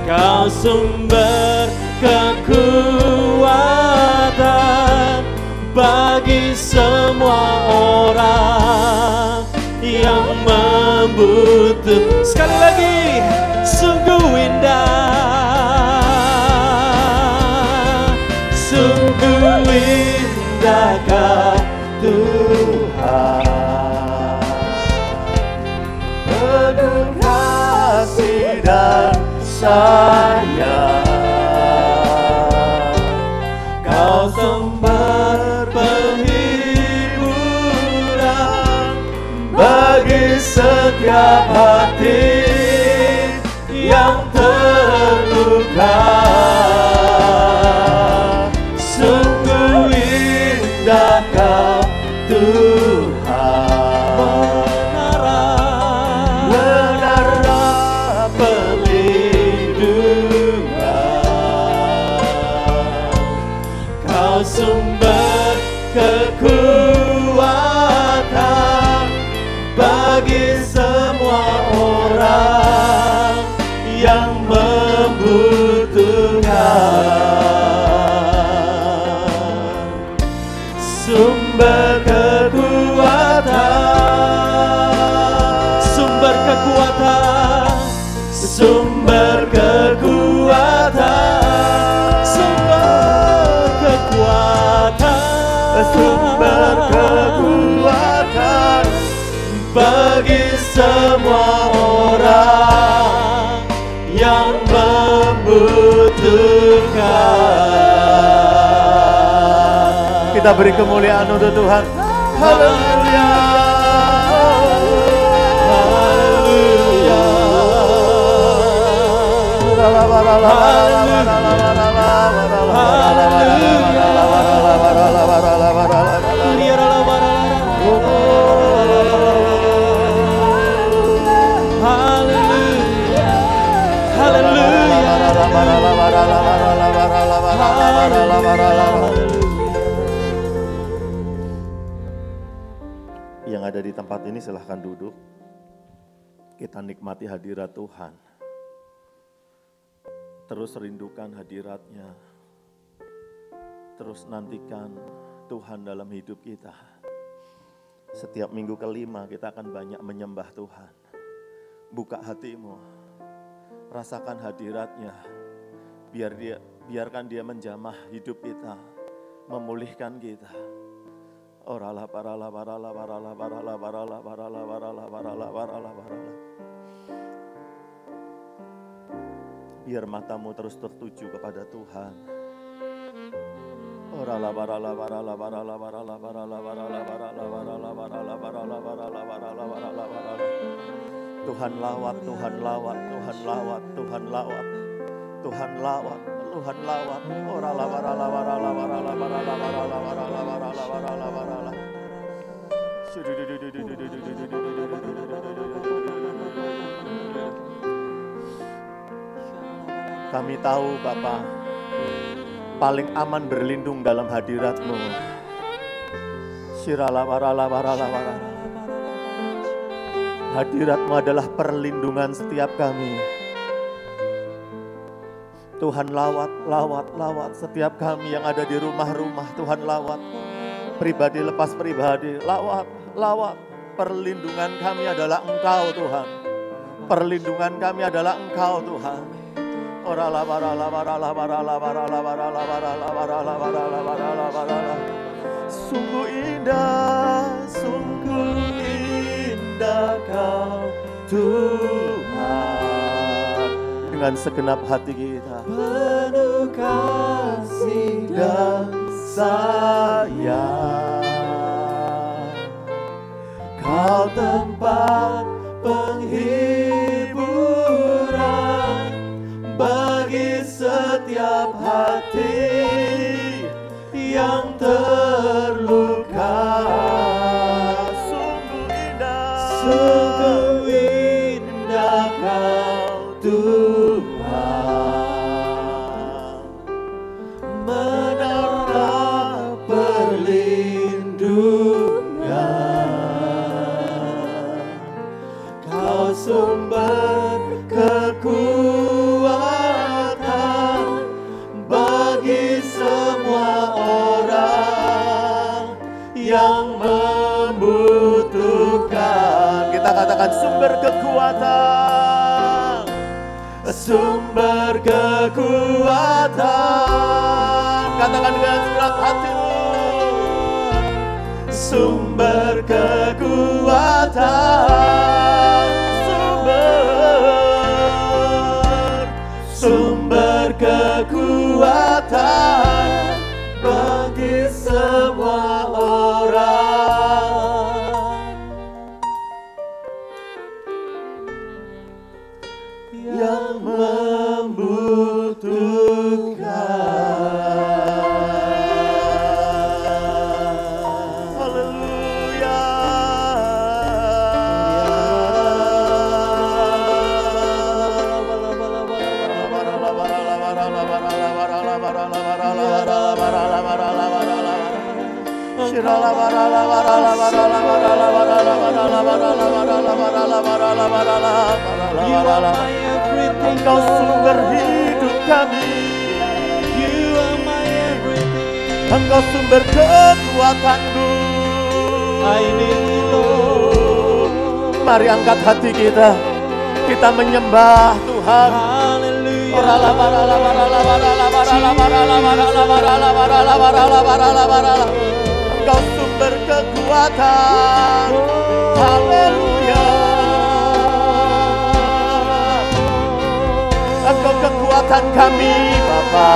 Kau sumber kekuatan bagi semua orang yang membutuhkan. Sekali lagi, sungguh indah, sungguh indah Kau Tuhan, penuh kasih dan sayang. Kau sumber penghiburan bagi setiap hati yang terluka. Sungguh indah Kau Tuhan, menara perlindungan. Kau sumber kekuatan bagi semua orang yang membutuhkan. Sumber kekuatan, sumber kekuatan, sumber kekuatan, sumber kekuatan, sumber kekuatan bagi semua orang yang membutuhkan. Kita beri kemuliaan untuk Tuhan. Haleluya. Yang ada di tempat ini silahkan duduk. Kita nikmati hadirat Tuhan. Terus rindukan hadiratnya. Terus nantikan Tuhan dalam hidup kita. Setiap minggu kelima kita akan banyak menyembah Tuhan. Buka hatimu. Rasakan hadiratnya. Biarkan dia menjamah hidup kita. Memulihkan kita. Orala parala parala parala parala parala parala parala parala parala parala. Biar matamu terus tertuju kepada Tuhan. Orala parala parala parala parala parala parala parala parala parala parala parala parala parala parala. Tuhan lawat, Tuhan lawat, Tuhan lawat, Tuhan lawat, Tuhan lawat, Tuhan lawat. Orala parala parala parala parala parala parala parala parala parala. Kami tahu Bapa, paling aman berlindung dalam hadirat-Mu. Hadirat-Mu adalah perlindungan setiap kami. Tuhan lawat, lawat, lawat setiap kami yang ada di rumah-rumah. Tuhan lawat, pribadi lepas pribadi, lawat, lawat. Perlindungan kami adalah Engkau Tuhan. Perlindungan kami adalah Engkau Tuhan. Orala barala barala barala barala barala barala barala barala barala barala. Sungguh indah Kau Tuhan. Dengan segenap hati kita penuh kasih dan sayang. Kau tempat penghiburan bagi setiap hati yang terluka. Sungguh indah Kau Tuhan, menara perlindungan. Kau sumber kekuatan bagi semua orang yang membutuhkan. Kita katakan sumber kekuatan, sumber kekuatan. Katakan dengan segenap hatimu, sumber kekuatan, sumber kekuatan bagi semua orang yang membutuhkan. Haleluya. Engkau sumber hidup kami. Engkau sumber kekuatanku. Mari angkat hati kita. Kita menyembah Tuhan. Engkau sumber kekuatan. Haleluya. Engkau kekuatan kami, Bapa.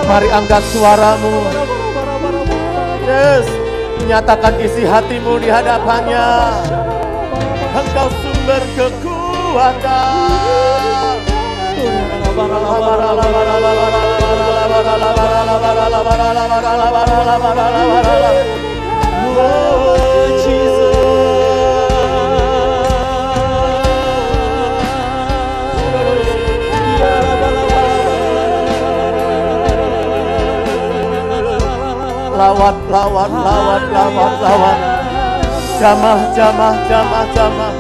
Mari angkat suaramu. Yes, nyatakan isi hatimu di hadapannya. Engkau sumber kekuatan. lawat, lawat, lawat, lawat, lawat. Jamah, jamah, jamah, jamah.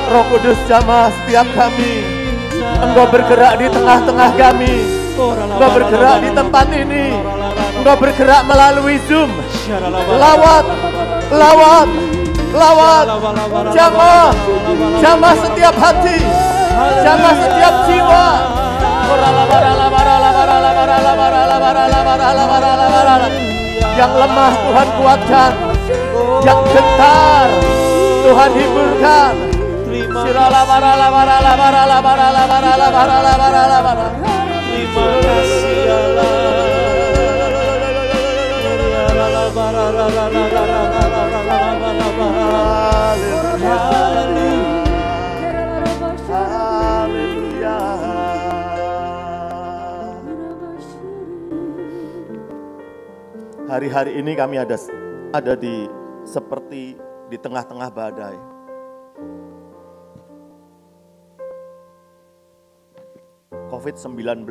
Roh Kudus jamah setiap kami. Engkau bergerak di tengah-tengah kami. Engkau bergerak di tempat ini. Engkau bergerak melalui Zoom. Lawat, lawat, lawat. Jamah, jamah setiap hati. Jamah setiap jiwa. Yang lemah Tuhan kuatkan. Yang gentar Tuhan hiburkan. Terima kasih Hari-hari ini kami ada di seperti di tengah-tengah badai. COVID-19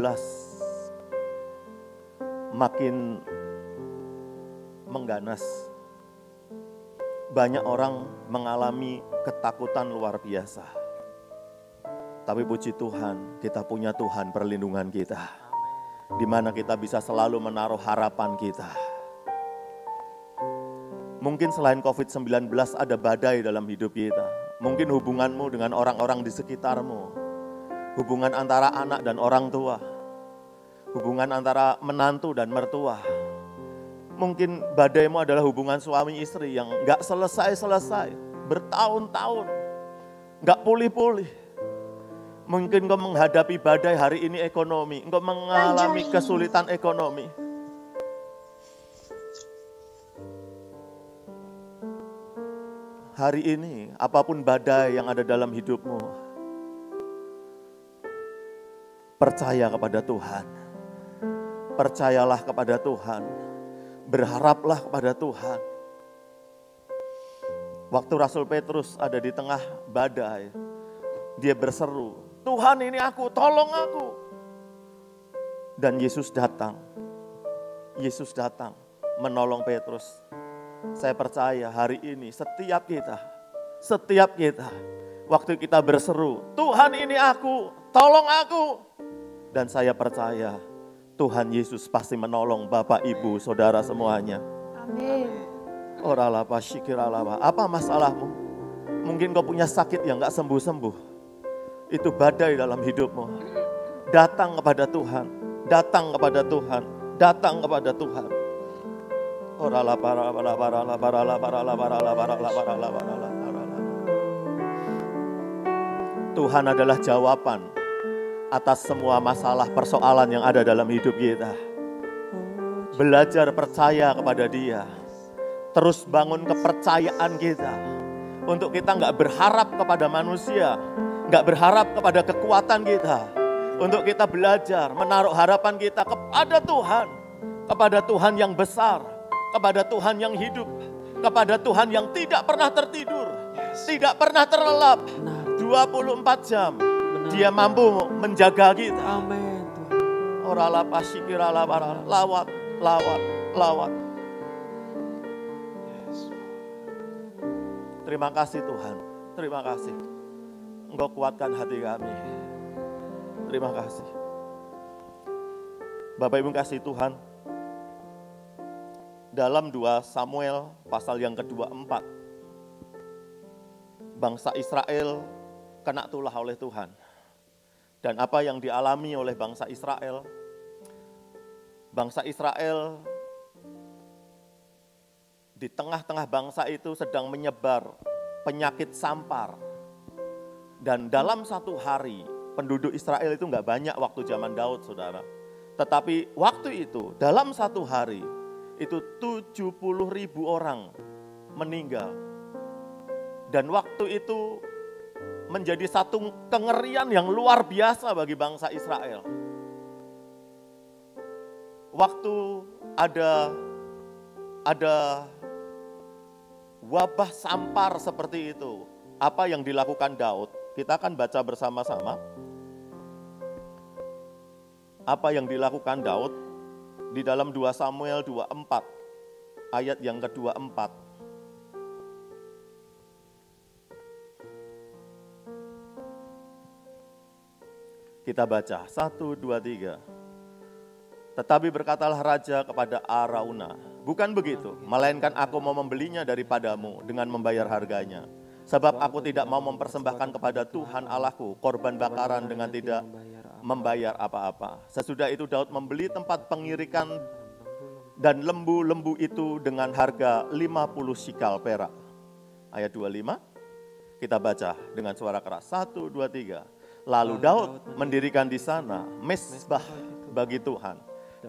makin mengganas. Banyak orang mengalami ketakutan luar biasa. Tapi puji Tuhan, kita punya Tuhan perlindungan kita. Di mana kita bisa selalu menaruh harapan kita. Mungkin selain COVID-19 ada badai dalam hidup kita. Mungkin hubunganmu dengan orang-orang di sekitarmu. Hubungan antara anak dan orang tua. Hubungan antara menantu dan mertua. Mungkin badaimu adalah hubungan suami istri yang gak selesai-selesai. Bertahun-tahun. Gak pulih-pulih. Mungkin kau menghadapi badai hari ini ekonomi. Engkau mengalami kesulitan ekonomi. Hari ini, apapun badai yang ada dalam hidupmu, percaya kepada Tuhan. Percayalah kepada Tuhan. Berharaplah kepada Tuhan. Waktu Rasul Petrus ada di tengah badai, dia berseru, Tuhan ini aku, tolong aku. Dan Yesus datang. Yesus datang menolong Petrus. Saya percaya hari ini setiap kita, waktu kita berseru, Tuhan ini aku, tolong aku. Dan saya percaya Tuhan Yesus pasti menolong Bapak, Ibu, Saudara semuanya. Amin. Oralapa syikiralapa. Apa masalahmu? Mungkin kau punya sakit yang gak sembuh-sembuh. Itu badai dalam hidupmu. Datang kepada Tuhan, datang kepada Tuhan, datang kepada Tuhan. Tuhan adalah jawaban atas semua masalah persoalan yang ada dalam hidup kita. Belajar percaya kepada Dia. Terus bangun kepercayaan kita. Untuk kita nggak berharap kepada manusia. Nggak berharap kepada kekuatan kita. Untuk kita belajar menaruh harapan kita kepada Tuhan. Kepada Tuhan yang besar. Kepada Tuhan yang hidup. Kepada Tuhan yang tidak pernah tertidur. Tidak pernah terlelap. 24 jam. Dia mampu menjaga kita. Amin. Lawat, lawat, lawat. Terima kasih Tuhan. Terima kasih. Engkau kuatkan hati kami. Terima kasih. Bapak Ibu kasih Tuhan. Dalam 2 Samuel pasal yang ke-24. Bangsa Israel kena tulah oleh Tuhan. Dan apa yang dialami oleh bangsa Israel di tengah-tengah bangsa itu sedang menyebar penyakit sampar. Dan dalam satu hari, penduduk Israel itu enggak banyak waktu zaman Daud, saudara. Tetapi waktu itu, dalam satu hari, itu 70.000 orang meninggal. Dan waktu itu menjadi satu kengerian yang luar biasa bagi bangsa Israel. Waktu ada wabah sampar seperti itu, apa yang dilakukan Daud? Kita akan baca bersama-sama. Apa yang dilakukan Daud di dalam 2 Samuel 24. ayat yang ke-24. Kita baca, 1, 2, 3. Tetapi berkatalah raja kepada Arauna, bukan begitu, melainkan aku mau membelinya daripadamu dengan membayar harganya. Sebab aku tidak mau mempersembahkan kepada Tuhan Allahku korban bakaran dengan tidak membayar apa-apa. Sesudah itu Daud membeli tempat pengirikan dan lembu-lembu itu dengan harga 50 sikal perak. Ayat 25, kita baca dengan suara keras. 1, 2, 3. Lalu Daud mendirikan di sana mezbah bagi Tuhan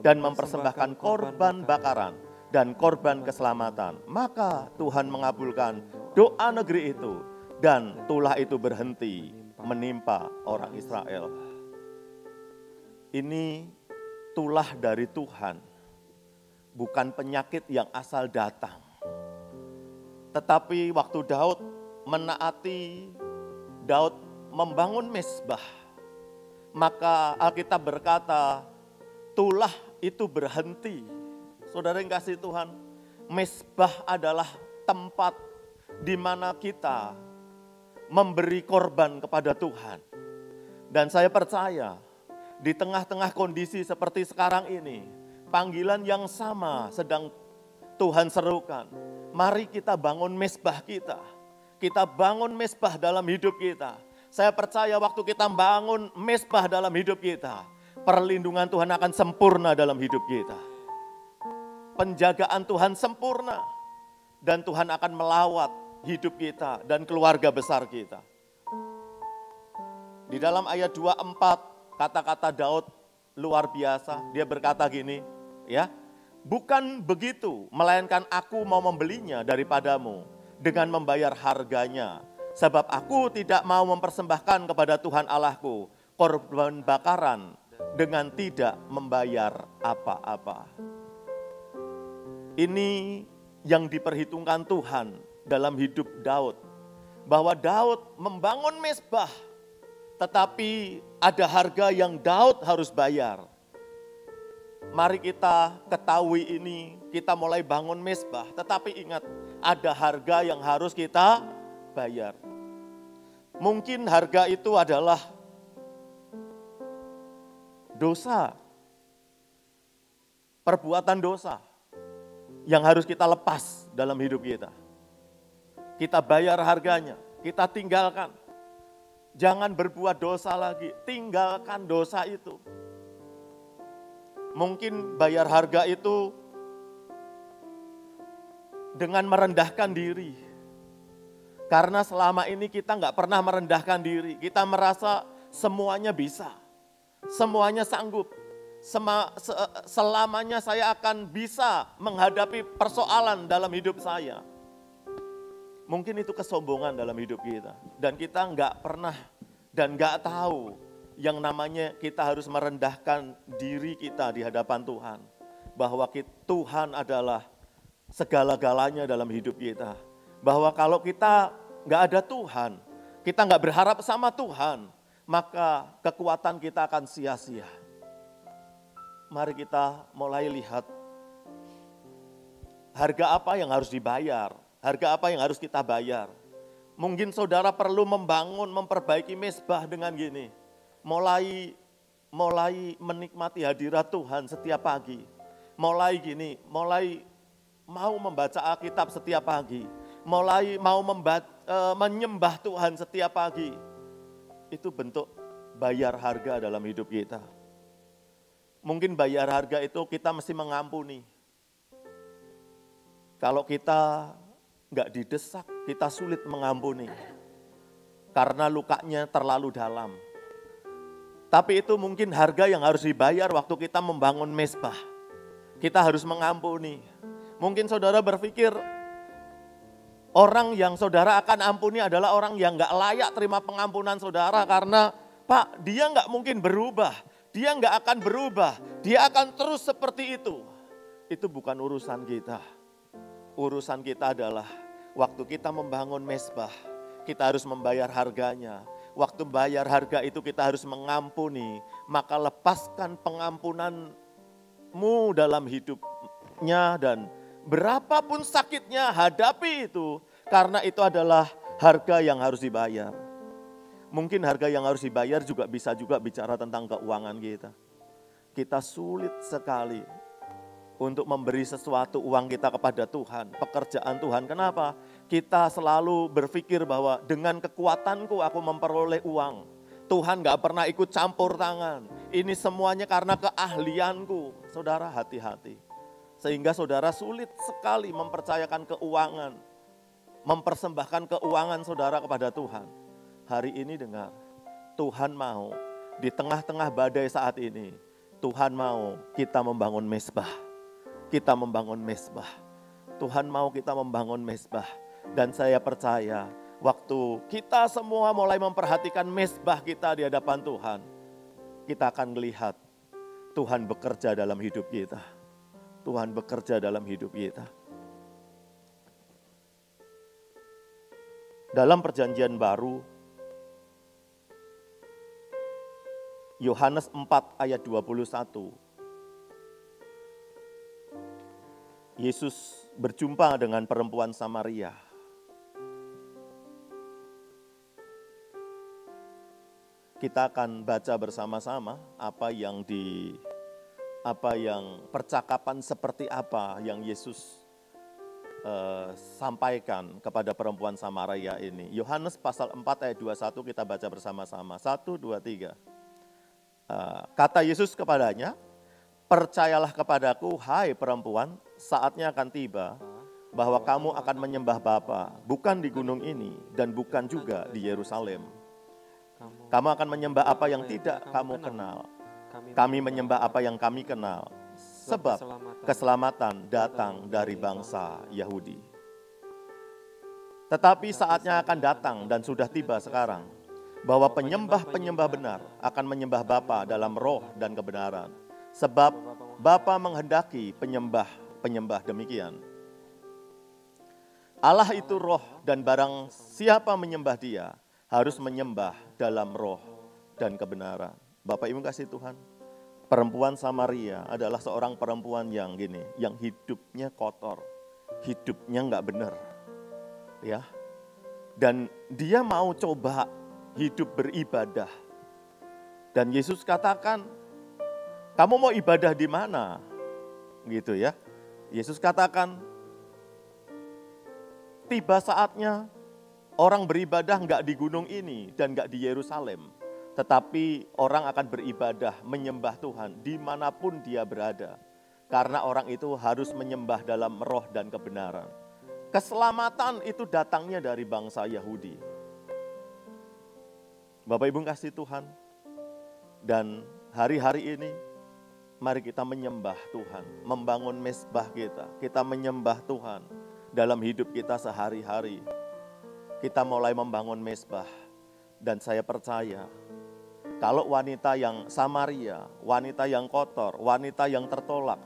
dan mempersembahkan korban bakaran dan korban keselamatan. Maka Tuhan mengabulkan doa negeri itu dan tulah itu berhenti menimpa orang Israel. Ini tulah dari Tuhan, bukan penyakit yang asal datang. Tetapi waktu Daud menaati, Daud membangun mezbah, maka Alkitab berkata tulah itu berhenti. Saudara yang kasih Tuhan, mezbah adalah tempat di mana kita memberi korban kepada Tuhan. Dan saya percaya di tengah-tengah kondisi seperti sekarang ini, panggilan yang sama sedang Tuhan serukan. Mari kita bangun mezbah kita. Kita bangun mezbah dalam hidup kita. Saya percaya waktu kita bangun mezbah dalam hidup kita, perlindungan Tuhan akan sempurna dalam hidup kita. Penjagaan Tuhan sempurna. Dan Tuhan akan melawat hidup kita dan keluarga besar kita. Di dalam ayat 24, kata-kata Daud luar biasa. Dia berkata gini, ya, bukan begitu, melainkan aku mau membelinya daripadamu dengan membayar harganya. Sebab aku tidak mau mempersembahkan kepada Tuhan Allahku korban bakaran dengan tidak membayar apa-apa. Ini yang diperhitungkan Tuhan dalam hidup Daud. Bahwa Daud membangun mezbah, tetapi ada harga yang Daud harus bayar. Mari kita ketahui ini, kita mulai bangun mezbah, tetapi ingat ada harga yang harus kita bayar. Mungkin harga itu adalah dosa, perbuatan dosa yang harus kita lepas dalam hidup kita. Kita bayar harganya, kita tinggalkan. Jangan berbuat dosa lagi, tinggalkan dosa itu. Mungkin bayar harga itu dengan merendahkan diri. Karena selama ini kita nggak pernah merendahkan diri. Kita merasa semuanya bisa, semuanya sanggup. Selamanya saya akan bisa menghadapi persoalan dalam hidup saya. Mungkin itu kesombongan dalam hidup kita. Dan kita nggak pernah dan nggak tahu yang namanya kita harus merendahkan diri kita di hadapan Tuhan. Bahwa Tuhan adalah segala-galanya dalam hidup kita. Bahwa kalau kita nggak ada Tuhan, kita nggak berharap sama Tuhan, maka kekuatan kita akan sia-sia. Mari kita mulai lihat harga apa yang harus dibayar, harga apa yang harus kita bayar. Mungkin saudara perlu membangun, memperbaiki mezbah dengan gini, mulai menikmati hadirat Tuhan setiap pagi, mulai mau membaca Alkitab setiap pagi, mulai mau menyembah Tuhan setiap pagi. Itu bentuk bayar harga dalam hidup kita. Mungkin bayar harga itu kita mesti mengampuni. Kalau kita nggak didesak, kita sulit mengampuni. Karena lukanya terlalu dalam. Tapi itu mungkin harga yang harus dibayar waktu kita membangun mezbah. Kita harus mengampuni. Mungkin saudara berpikir, orang yang saudara akan ampuni adalah orang yang gak layak terima pengampunan saudara. Karena Pak, dia gak mungkin berubah. Dia gak akan berubah. Dia akan terus seperti itu. Itu bukan urusan kita. Urusan kita adalah waktu kita membangun mezbah, kita harus membayar harganya. Waktu bayar harga itu kita harus mengampuni. Maka lepaskan pengampunanmu dalam hidupnya dan Berapapun sakitnya, hadapi itu. Karena itu adalah harga yang harus dibayar. Mungkin harga yang harus dibayar juga bisa juga bicara tentang keuangan kita. Kita sulit sekali untuk memberi sesuatu uang kita kepada Tuhan, pekerjaan Tuhan. Kenapa? Kita selalu berpikir bahwa dengan kekuatanku aku memperoleh uang. Tuhan gak pernah ikut campur tangan. Ini semuanya karena keahlianku. Saudara, hati-hati. Sehingga saudara sulit sekali mempercayakan keuangan, mempersembahkan keuangan saudara kepada Tuhan. Hari ini dengar, Tuhan mau di tengah-tengah badai saat ini, Tuhan mau kita membangun mezbah. Kita membangun mezbah. Tuhan mau kita membangun mezbah. Dan saya percaya waktu kita semua mulai memperhatikan mezbah kita di hadapan Tuhan, kita akan melihat Tuhan bekerja dalam hidup kita. Tuhan bekerja dalam hidup kita. Dalam perjanjian baru, Yohanes 4 ayat 21. Yesus berjumpa dengan perempuan Samaria. Kita akan baca bersama-sama percakapan seperti apa yang Yesus sampaikan kepada perempuan Samaria ini. Yohanes pasal 4 ayat 21 kita baca bersama-sama. 1, 2, 3. Kata Yesus kepadanya, percayalah kepadaku, hai perempuan, saatnya akan tiba bahwa kamu akan menyembah Bapa, bukan di gunung ini dan bukan juga di Yerusalem. Kamu akan menyembah apa yang tidak kamu kenal. Kami menyembah apa yang kami kenal, sebab keselamatan datang dari bangsa Yahudi. Tetapi saatnya akan datang dan sudah tiba sekarang, bahwa penyembah-penyembah benar akan menyembah Bapa dalam roh dan kebenaran. Sebab Bapa menghendaki penyembah-penyembah demikian. Allah itu roh dan barang siapa menyembah dia harus menyembah dalam roh dan kebenaran. Bapak Ibu kasih Tuhan, perempuan Samaria adalah seorang perempuan yang hidupnya kotor, hidupnya enggak benar. Ya. Dan dia mau coba hidup beribadah. Dan Yesus katakan, kamu mau ibadah di mana? Gitu ya. Yesus katakan, tiba saatnya orang beribadah enggak di gunung ini dan enggak di Yerusalem. Tetapi orang akan beribadah, menyembah Tuhan dimanapun dia berada. Karena orang itu harus menyembah dalam roh dan kebenaran. Keselamatan itu datangnya dari bangsa Yahudi. Bapak Ibu kasih Tuhan, dan hari-hari ini mari kita menyembah Tuhan, membangun mezbah kita menyembah Tuhan dalam hidup kita sehari-hari. Kita mulai membangun mezbah, dan saya percaya kalau wanita yang Samaria, wanita yang kotor, wanita yang tertolak,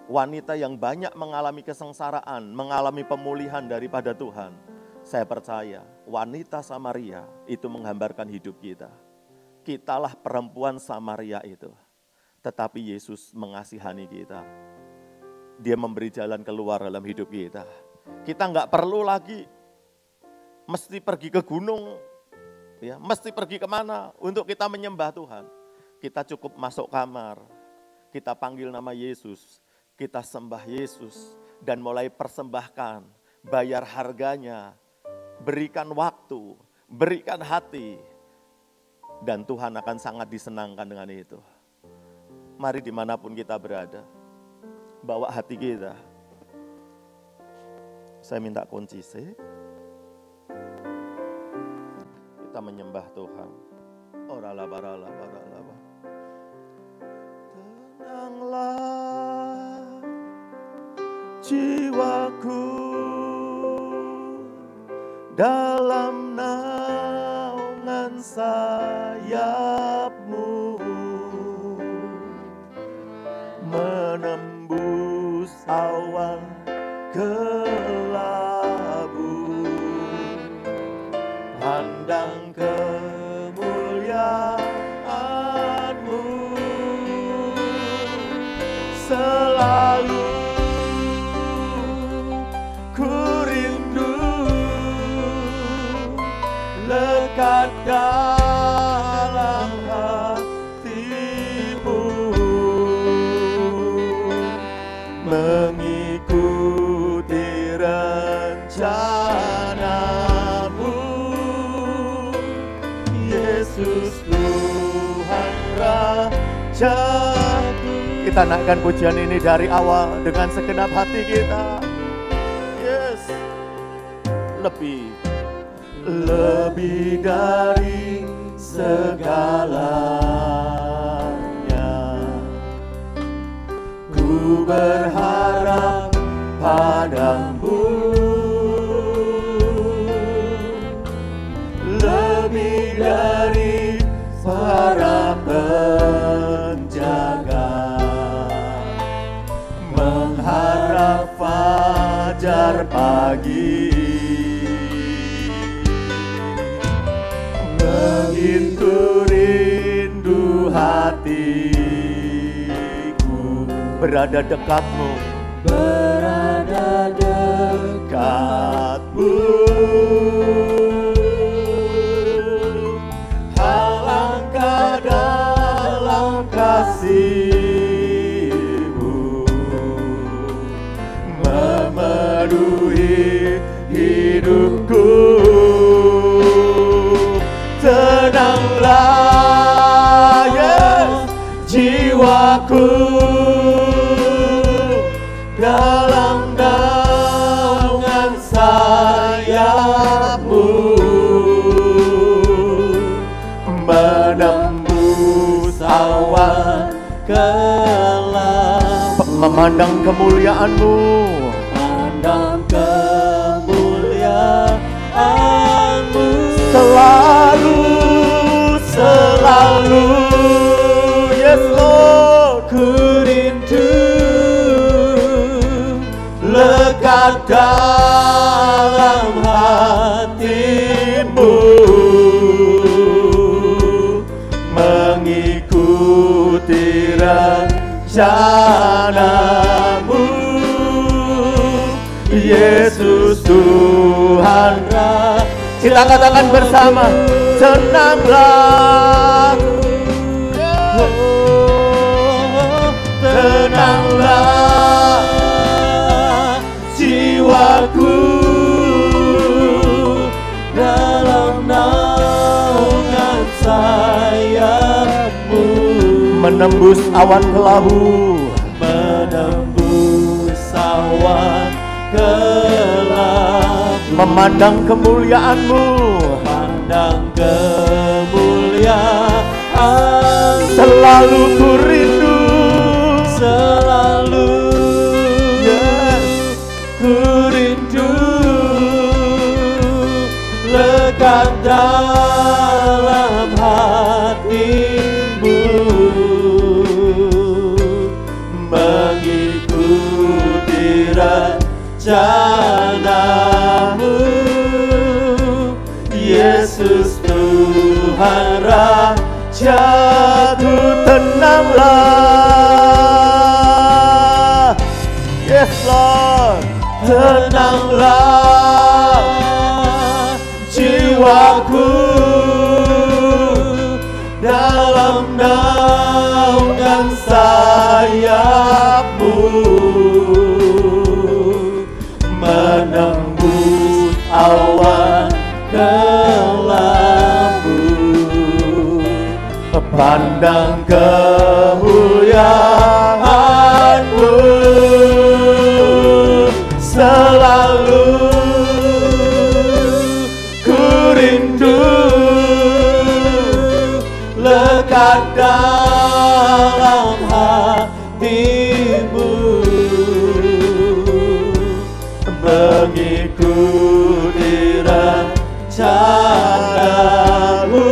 wanita yang banyak mengalami kesengsaraan, mengalami pemulihan daripada Tuhan, saya percaya wanita Samaria itu menggambarkan hidup kita. Kitalah perempuan Samaria itu. Tetapi Yesus mengasihani kita. Dia memberi jalan keluar dalam hidup kita. Kita enggak perlu lagi mesti pergi ke gunung, ya, mesti pergi kemana untuk kita menyembah Tuhan. Kita cukup masuk kamar, kita panggil nama Yesus, kita sembah Yesus, dan mulai persembahkan, bayar harganya, berikan waktu, berikan hati, dan Tuhan akan sangat disenangkan dengan itu. Mari dimanapun kita berada, bawa hati kita. Saya minta kunci C. Kita menyembah Tuhan. Tenanglah jiwaku dalam naungan sayap-Mu, menembus awan kelabu, pandang kemuliaan-Mu, selalu dekat dalam hatimu, mengikuti rencanamu. Yesus Tuhan Raja. Kita naikkan pujian ini dari awal dengan segenap hati kita. Yes. Lebih dari segalanya, ku berharap padamu. Lebih dari para penjaga, mengharap fajar pagi, begitu rindu hatiku berada dekatmu, berada dekatmu. Alangkah dalam kasih-Mu, memenuhi hidupku. Tenanglah, yes, jiwaku dalam naungan sayap-Mu, menembus awan gelap, memandang kemuliaan-Mu, memandang kemuliaan-Mu. Selalu, yes Lord, ku rindu lekat dalam hati-Mu, mengikuti rencana-Mu. Yesus Tuhan Raja. Kita katakan bersama, tenanglah, tenanglah jiwaku dalam naungan sayap-Mu, menembus awan kelabu, menembus awan gelap, memandang kemuliaan-Mu, memandang kemuliaan. Selalu ku rindu, selalu, yes, ku rindu lekat dalam hati-Mu, mengikuti rencana-Mu. Yesus Tuhan Raja, ku tenanglah, yes Lord, tenanglah jiwaku dalam naungan sayap-Mu, menembus awan kelabu, pandang kemuliaan-Mu. Selalu ku rindu lekat dalam hati-Mu, mengikuti rencana-Mu.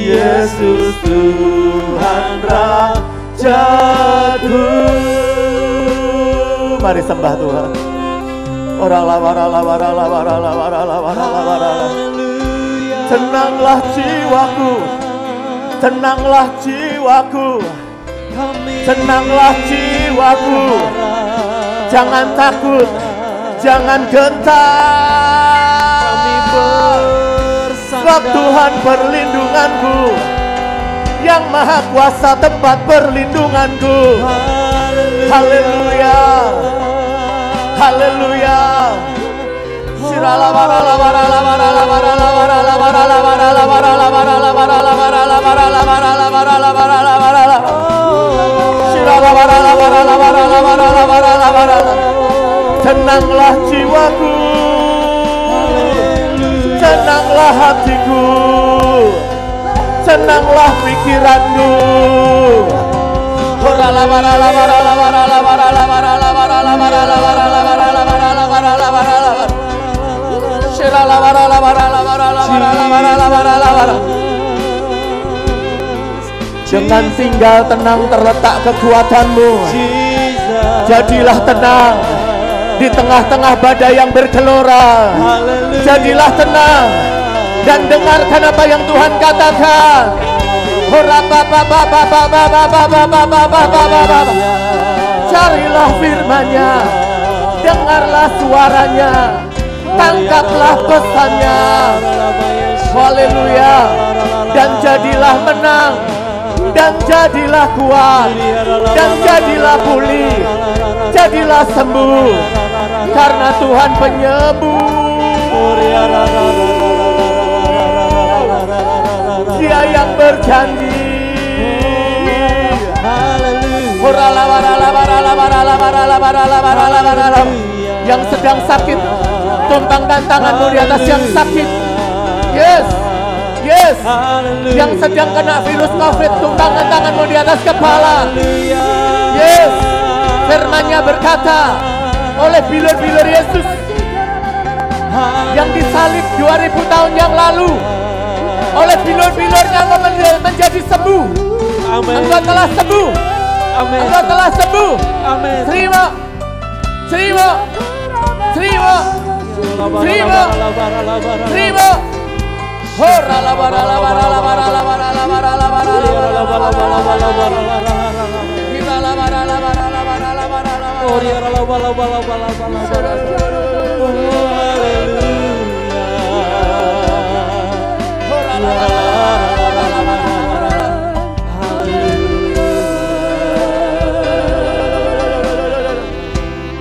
Yesus Tuhan Rajaku. Mari sembah Tuhan. Tenanglah jiwaku, tenanglah jiwaku, tenanglah jiwaku. Jangan takut, jangan gentar. Sebab Tuhan perlindunganku, yang maha kuasa tempat perlindunganku. Haleluya, haleluya. Tenanglah jiwaku, tenanglah hatiku, tenanglah pikiranku. Dengan tinggal tenang terletak kekuatanmu. Jadilah tenang di tengah-tengah badai yang bergelora. Jadilah tenang dan dengarkan apa yang Tuhan katakan. Carilah firman-Nya, dengarlah suaranya, tangkaplah pesannya. Haleluya. Dan jadilah menang, dan jadilah kuat, dan jadilah pulih, jadilah sembuh, karena Tuhan penyembuh. Dia yang berjanji. Yang sedang sakit, tumpangkan tanganmu di atas yang sakit. Yes, yes. Yang sedang kena virus COVID, tumpangkan tanganmu di atas kepala. Yes. Firman-Nya berkata, oleh bilur-bilur Yesus yang disalib 2000 tahun yang lalu, oleh bilur-bilurnya menjadi sembuh. Engkau telah sembuh. Engkau telah sembuh. Terima, terima, terima, terima, terima.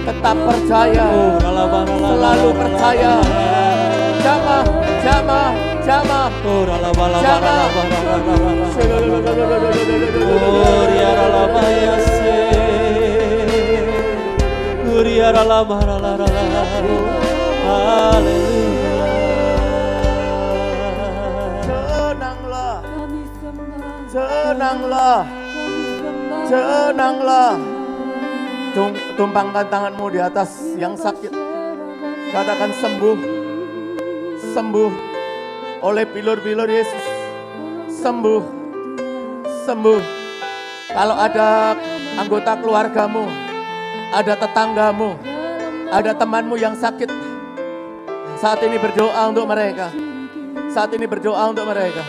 Tetap percaya, selalu percaya. Jamah, jamah, jamah, jamah. Tenanglah, tenanglah, tenanglah. Tumpangkan tanganmu di atas yang sakit. Katakan sembuh, sembuh oleh bilur-bilur Yesus. Sembuh, sembuh. Kalau ada anggota keluargamu, ada tetanggamu, ada temanmu yang sakit, saat ini berdoa untuk mereka. Saat ini berdoa untuk mereka.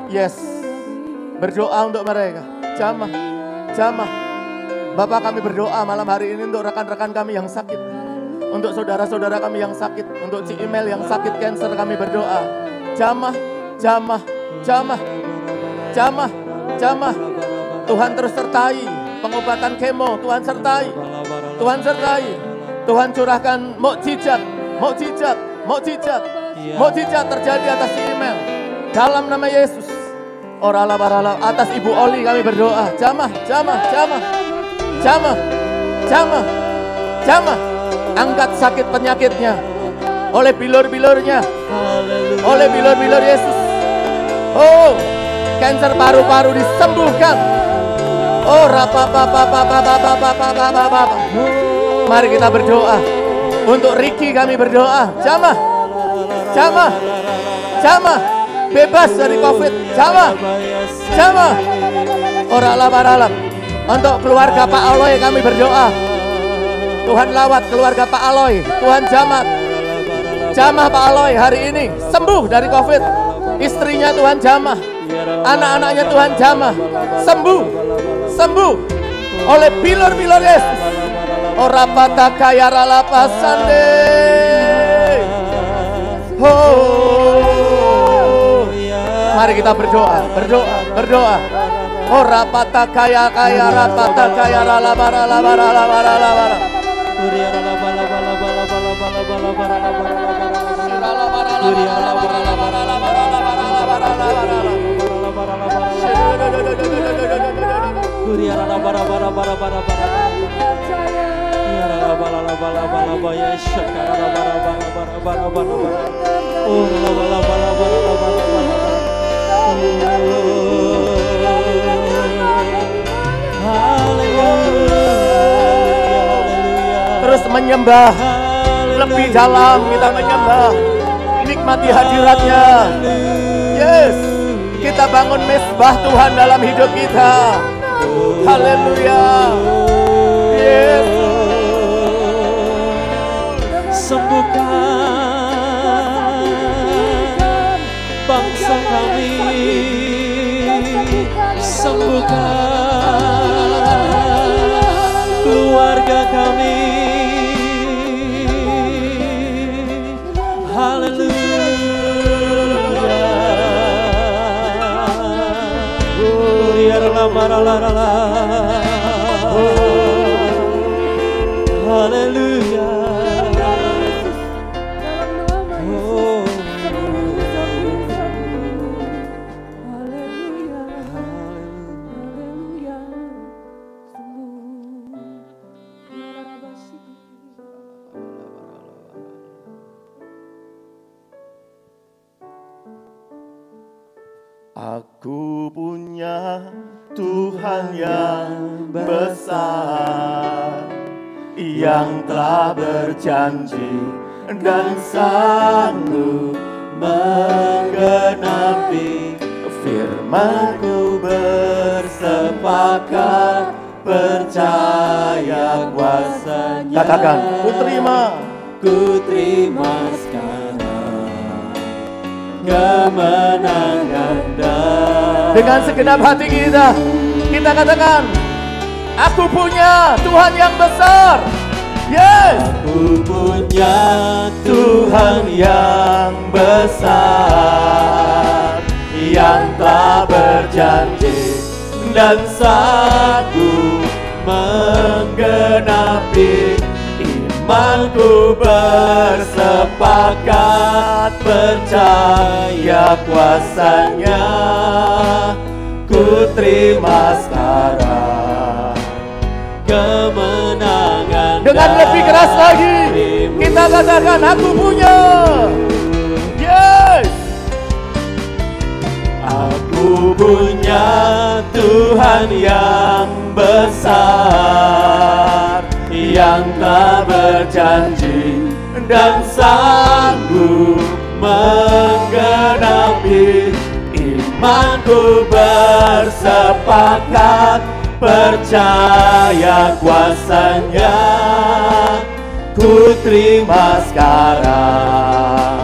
Yes, berdoa untuk mereka. Jamah, jamah. Bapak, kami berdoa malam hari ini untuk rekan-rekan kami yang sakit, untuk saudara-saudara kami yang sakit, untuk si email yang sakit kanker, kami berdoa. Jamah, jamah, jamah, jamah, jamah. Tuhan terus sertai pengobatan kemo, Tuhan sertai, Tuhan sertai, Tuhan curahkan mukjizat, mukjizat, mukjizat, mukjizat terjadi atas si email dalam nama Yesus. Orala barala, atas Ibu Oli kami berdoa. Jamah, jamah, jamah. Jamah, jamah, jamah. Angkat sakit penyakitnya oleh bilur-bilurnya, oleh bilur-bilur Yesus. Oh, kanker paru-paru disembuhkan. Oh, rapapapapapapapapapapapapap. Mari kita berdoa. Untuk Ricky kami berdoa. Jamah, jamah, jamah. Bebas dari COVID. Jamah, jamah. Oralam. Untuk keluarga Pak Aloy kami berdoa. Tuhan lawat keluarga Pak Aloy. Tuhan jamah. Jamah Pak Aloy hari ini sembuh dari COVID. Istrinya Tuhan jamah. Anak-anaknya Tuhan jamah. Sembuh. Sembuh. Oleh bilur-bilur Yesus. Orapata kaya ralapasande. Oh. Mari kita berdoa, berdoa. Oh rapata kaya rapata kaya labara. Terus menyembah lebih dalam, kita menyembah, nikmati hadiratnya. Yes, kita bangun mesbah Tuhan dalam hidup kita. Haleluya. Yes. Sembuhkan bangsa kami, sembuhkan keluarga kami. Haleluya. Aku punya Tuhan yang besar, yang telah berjanji dan sanggup menggenapi firman-Ku. Bersepakat percaya kuasa-Nya. Katakan, ku terima sekarang kemenangan. Dengan segenap hati kita katakan, aku punya Tuhan yang besar. Yes, aku punya Tuhan yang besar, yang telah berjanji dan sanggup menggenapi imanku. Bersepakat percaya kuasa-Nya. Ku terima sekarang kemenangan. Dengan lebih keras lagi kita katakan, aku punya. Yes, aku punya Tuhan yang besar, yang telah berjanji dan sanggup menggenapi imanku. Bersepakat percaya kuasa-Nya. Ku terima sekarang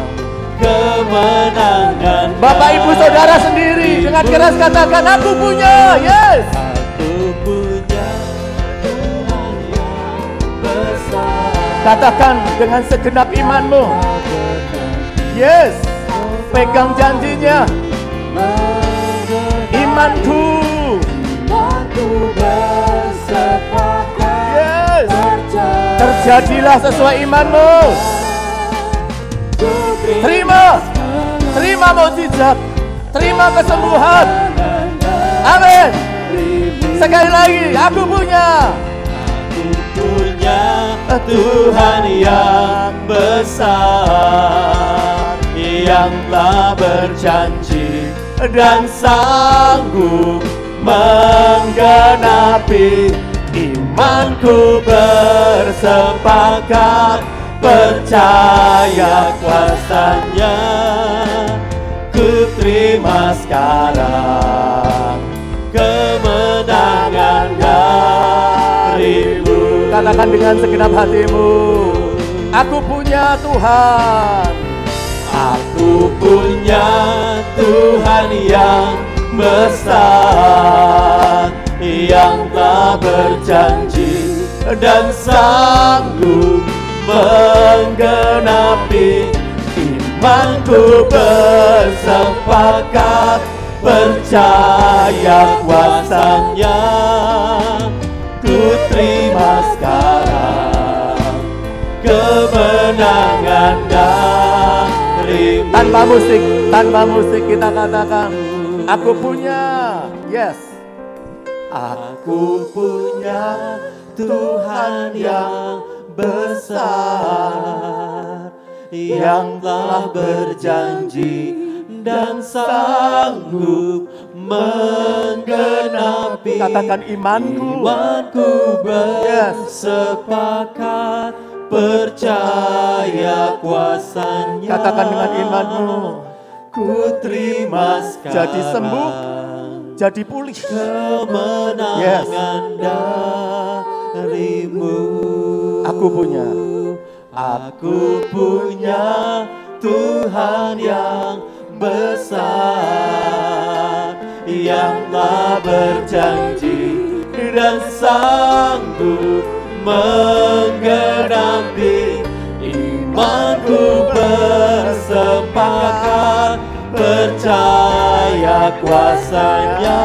kemenangan. Bapak Ibu Saudara sendiri dengan keras katakan, aku punya. Yes, aku punya Tuhan yang besar. Katakan dengan segenap imanmu. Yes, pegang janjinya. Imanku bersepakat. Yes, terjadilah sesuai imanmu. Terima mukjizat, terima kesembuhan. Amin. Sekali lagi, aku punya Tuhan yang besar, yang telah berjanji dan sanggup menggenapi imanku. Bersepakat percaya kuasa-Nya. Ku terima sekarang kemenangan darimu. Katakan dengan segenap hatimu, aku punya Tuhan. Aku punya Tuhan yang besar, yang telah berjanji dan sanggup menggenapi imanku. Bersepakat sepakat percaya kuasanya. Ku terima sekarang kemenangan darimu. Tanpa musik kita katakan, aku punya, yes. Aku punya Tuhan yang besar, yang telah berjanji dan sanggup menggenapi. Katakan imanku bersepakat percaya kuasanya. Katakan dengan imanmu, ku terima sekarang jadi sembuh, jadi pulih. Kemenangan darimu. Aku punya Tuhan yang besar, yang telah berjanji dan sanggup menggenapi. Imanku bersepakat percaya kuasanya.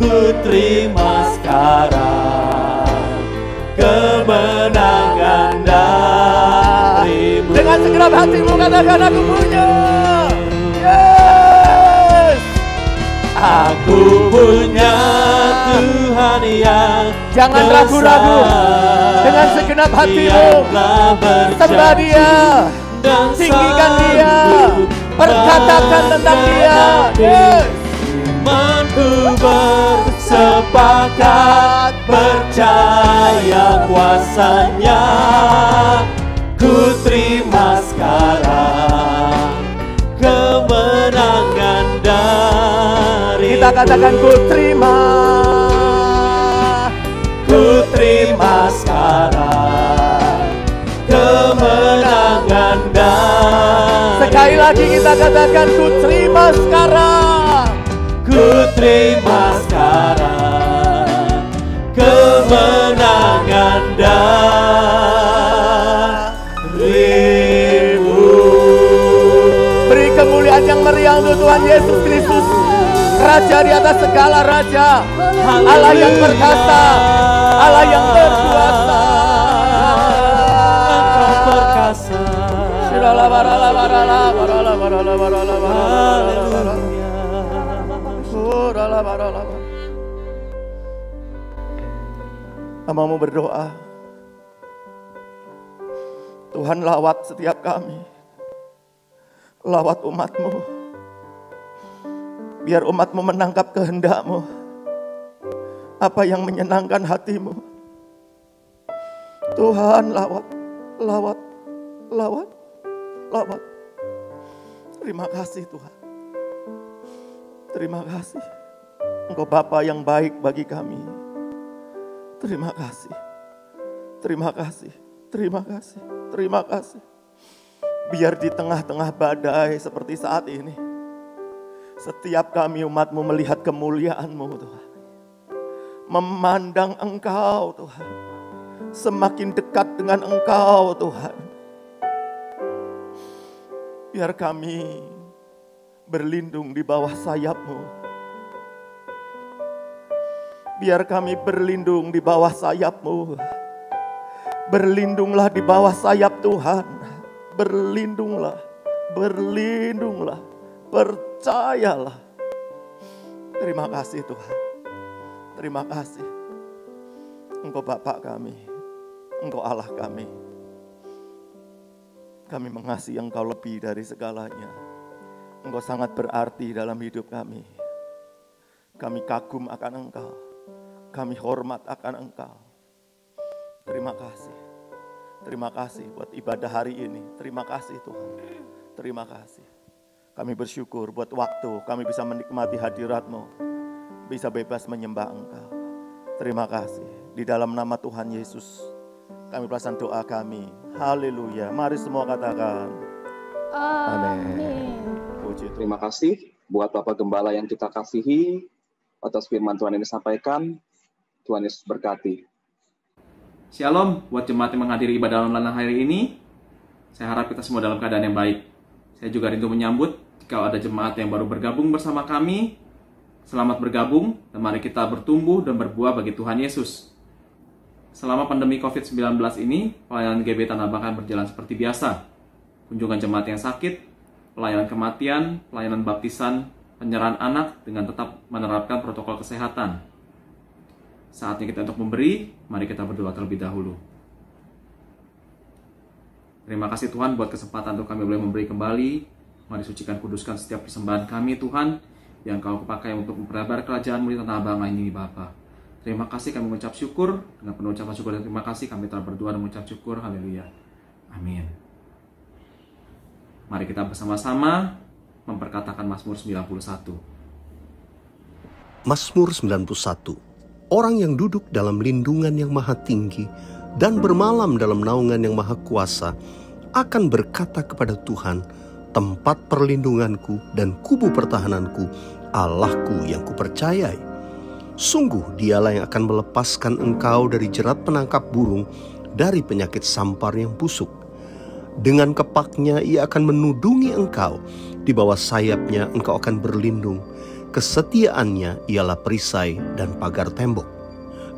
Ku terima sekarang kemenangan darimu. Dengan segenap hatimu katakan, aku punya. Yes. Aku punya Tuhan yang Jangan ragu-ragu. Dengan segenap hatimu sembah Dia, tinggikan Dia, perkatakan tentang Dia. Yes. Imanku bersepakat percaya kuasanya. Ku terima sekarang kemenangan darimu. Kita katakan, ku terima. Ku terima sekarang kemenangan darimu. Sekali lagi kita katakan, ku terima sekarang. Ku terima sekarang kemenangan darimu. Beri kemuliaan yang meriah untuk Tuhan Yesus Kristus, Raja di atas segala raja, Allah yang perkasa, Allah yang berkuasa. Engkau perkasa. Hamba-Mu berdoa, Tuhan lawat setiap kami, lawat umat-Mu, biar umat-Mu menangkap kehendak-Mu, apa yang menyenangkan hati-Mu. Tuhan lawat, lawat, lawat, lawat. Terima kasih Tuhan. Terima kasih. Engkau Bapa yang baik bagi kami. Terima kasih. Terima kasih. Terima kasih. Terima kasih. Biar di tengah-tengah badai seperti saat ini, setiap kami umat-Mu melihat kemuliaan-Mu Tuhan. Memandang Engkau Tuhan. Semakin dekat dengan Engkau Tuhan. Biar kami berlindung di bawah sayap-Mu. Biar kami berlindung di bawah sayap-Mu. Berlindunglah di bawah sayap Tuhan. Berlindunglah, berlindunglah, percayalah. Terima kasih Tuhan. Terima kasih. Engkau Bapa kami, Engkau Allah kami. Kami mengasihi Engkau lebih dari segalanya. Engkau sangat berarti dalam hidup kami. Kami kagum akan Engkau. Kami hormat akan Engkau. Terima kasih. Terima kasih buat ibadah hari ini. Terima kasih Tuhan. Terima kasih. Kami bersyukur buat waktu kami bisa menikmati hadirat-Mu. Bisa bebas menyembah Engkau. Terima kasih. Di dalam nama Tuhan Yesus, kami pelasan doa kami. Haleluya. Mari semua katakan. Amin. Puji Tuhan. Terima kasih buat Bapak Gembala yang kita kasihi atas firman Tuhan yang disampaikan. Tuhan Yesus berkati. Shalom buat jemaat yang menghadiri ibadah online hari ini. Saya harap kita semua dalam keadaan yang baik. Saya juga rindu menyambut Jika ada jemaat yang baru bergabung bersama kami, selamat bergabung dan mari kita bertumbuh dan berbuah bagi Tuhan Yesus. Selama pandemi COVID-19 ini, pelayanan GB Tanah Abang akan berjalan seperti biasa. Kunjungan jemaat yang sakit, pelayanan kematian, pelayanan baptisan, penyerahan anak dengan tetap menerapkan protokol kesehatan. Saatnya kita untuk memberi, mari kita berdoa terlebih dahulu. Terima kasih Tuhan buat kesempatan untuk kami boleh memberi kembali. Mari sucikan, kuduskan setiap persembahan kami Tuhan, yang Kau pakai untuk memperlebar kerajaan-Mu di tanah Abang ini Bapa. Terima kasih, kami mengucap syukur. Dengan penuh ucapan syukur dan terima kasih kami telah berdoa dan mengucap syukur. Haleluya. Amin. Mari kita bersama-sama memperkatakan Mazmur 91. Mazmur 91. Orang yang duduk dalam lindungan yang maha tinggi dan bermalam dalam naungan yang maha kuasa akan berkata kepada Tuhan, tempat perlindunganku dan kubu pertahananku, Allahku yang kupercayai. Sungguh dialah yang akan melepaskan engkau dari jerat penangkap burung, dari penyakit sampar yang busuk. Dengan kepaknya ia akan menudungi engkau, di bawah sayapnya engkau akan berlindung. Kesetiaannya ialah perisai dan pagar tembok.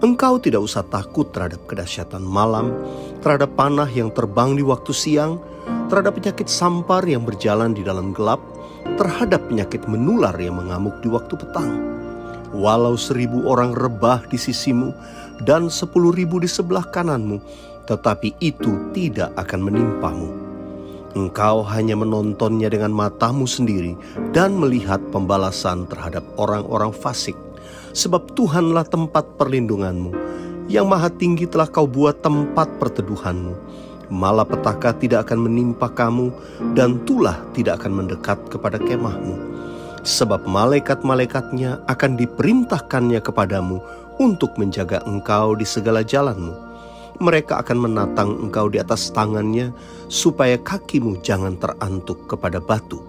Engkau tidak usah takut terhadap kedahsyatan malam, terhadap panah yang terbang di waktu siang, terhadap penyakit sampar yang berjalan di dalam gelap, terhadap penyakit menular yang mengamuk di waktu petang. Walau 1000 orang rebah di sisimu dan 10.000 di sebelah kananmu, tetapi itu tidak akan menimpamu. Engkau hanya menontonnya dengan matamu sendiri dan melihat pembalasan terhadap orang-orang fasik. Sebab Tuhanlah tempat perlindunganmu, yang maha tinggi telah kau buat tempat perteduhanmu. Malapetaka tidak akan menimpa kamu, dan tulah tidak akan mendekat kepada kemahmu. Sebab malaikat-malaikatnya akan diperintahkannya kepadamu untuk menjaga engkau di segala jalanmu. Mereka akan menatang engkau di atas tangannya, supaya kakimu jangan terantuk kepada batu.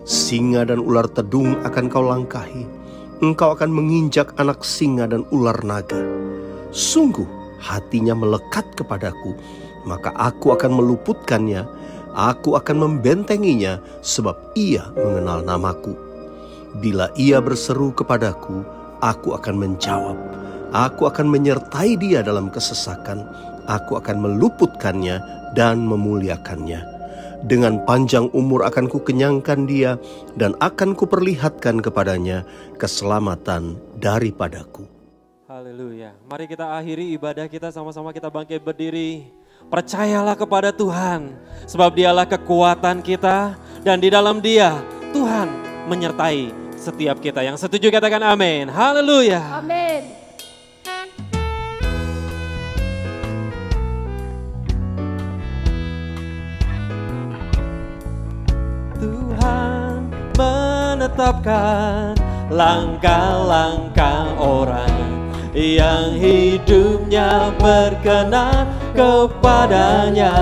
Singa dan ular tedung akan kau langkahi. Engkau akan menginjak anak singa dan ular naga. Sungguh hatinya melekat kepadaku, maka aku akan meluputkannya. Aku akan membentenginya, sebab ia mengenal namaku. Bila ia berseru kepadaku, aku akan menjawab. Aku akan menyertai dia dalam kesesakan. Aku akan meluputkannya dan memuliakannya. Dengan panjang umur akan kukenyangkan dia, dan akan kuperlihatkan kepadanya keselamatan daripadaku. Haleluya. Mari kita akhiri ibadah kita, sama-sama kita bangkit berdiri. Percayalah kepada Tuhan, sebab dialah kekuatan kita, dan di dalam dia Tuhan menyertai setiap kita. Yang setuju katakan amin. Haleluya. Amin. Tuhan menetapkan langkah-langkah orang yang hidupnya berkenan kepadanya.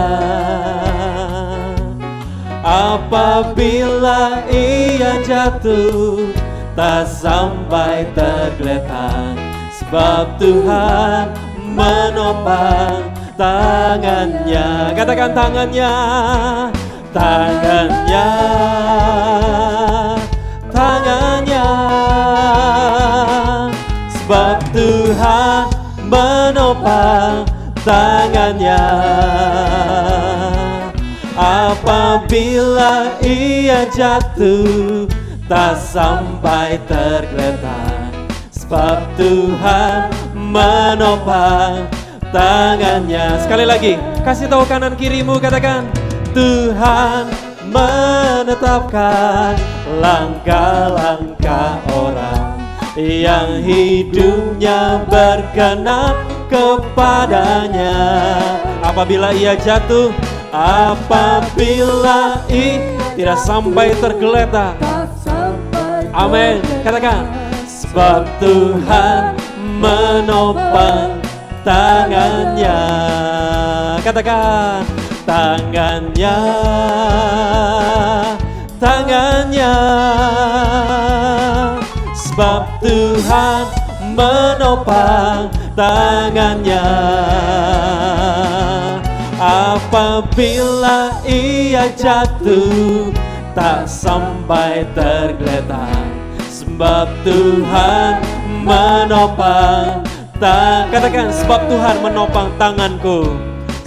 Apabila ia jatuh, tak sampai tergeletak, sebab Tuhan menopang tangannya. Katakan tangannya. Tangannya, tangannya, sebab Tuhan menopang tangannya. Apabila ia jatuh, tak sampai tergeletak, sebab Tuhan menopang tangannya. Sekali lagi, kasih tahu kanan kirimu, katakan, Tuhan menetapkan langkah-langkah orang yang hidupnya berkenan kepadanya. Apabila ia jatuh, apabila ia tidak sampai tergeletak. Amin. Katakan, sebab Tuhan menopang tangannya. Katakan, tangannya, tangannya, sebab Tuhan menopang tangannya. Apabila ia jatuh, tak sampai tergeletak. Sebab Tuhan menopang katakan, sebab Tuhan menopang tanganku.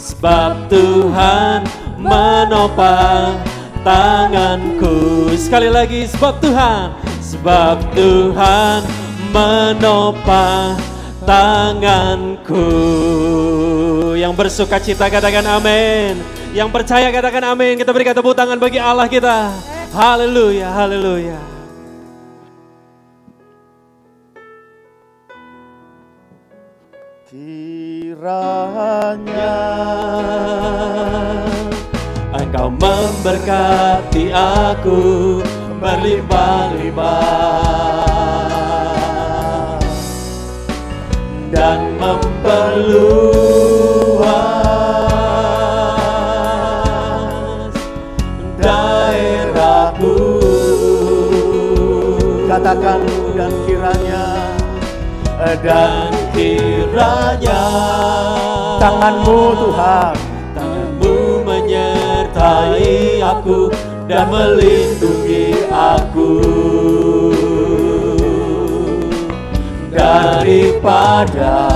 Sebab Tuhan menopang tanganku. Sekali lagi, sebab Tuhan menopang tanganku. Yang bersuka cita katakan amin. Yang percaya katakan amin. Kita berikan tepuk tangan bagi Allah kita. Haleluya, haleluya. Kiranya Engkau memberkati aku berlimpah-limpah dan memperluas daerahku. Katakan, dan kiranya tanganmu Tuhan, tanganmu menyertai aku dan melindungi aku daripada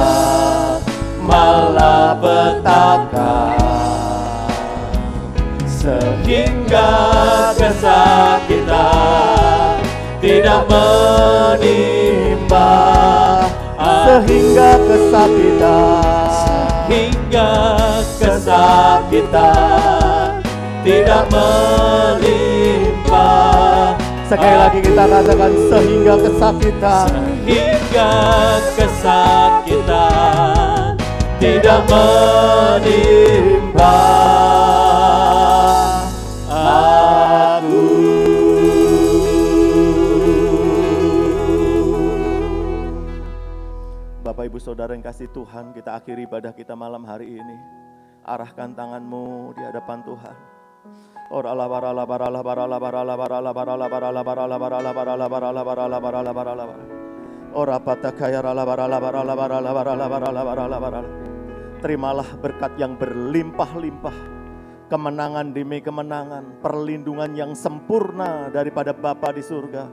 malapetaka, sehingga kesakitan tidak menimpa, sehingga kesakitan tidak menimpa. Sekali lagi kita katakan, sehingga kesakitan tidak menimpa aku. Bapak Ibu Saudara yang kasih Tuhan, kita akhiri ibadah kita malam hari ini. Arahkan tanganmu di hadapan Tuhan. Terimalah berkat yang berlimpah-limpah, kemenangan demi kemenangan, perlindungan yang sempurna daripada Bapa di surga,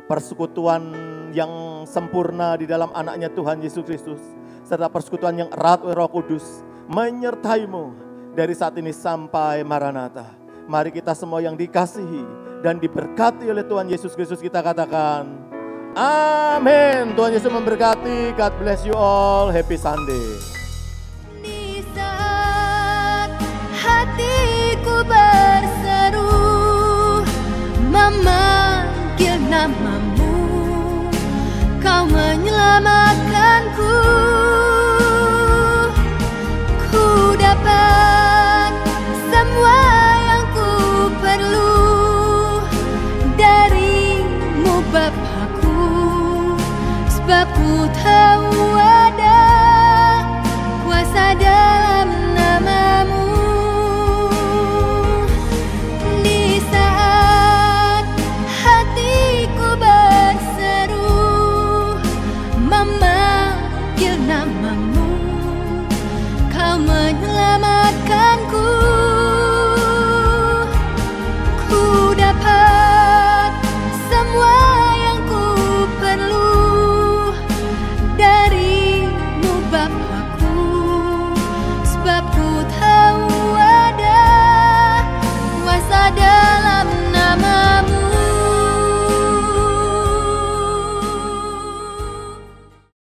persekutuan yang sempurna di dalam anaknya Tuhan Yesus Kristus, serta persekutuan yang erat oleh Roh Kudus menyertaimu dari saat ini sampai Maranatha. Mari kita semua yang dikasihi dan diberkati oleh Tuhan Yesus Kristus, kita katakan amin. Tuhan Yesus memberkati. God bless you all. Happy Sunday. Di saat hatiku berseru memanggil namamu, Kau menyelamatkanku. Ku dapat semua yang ku perlu darimu Bapakku, sebab ku tahu ada kuasa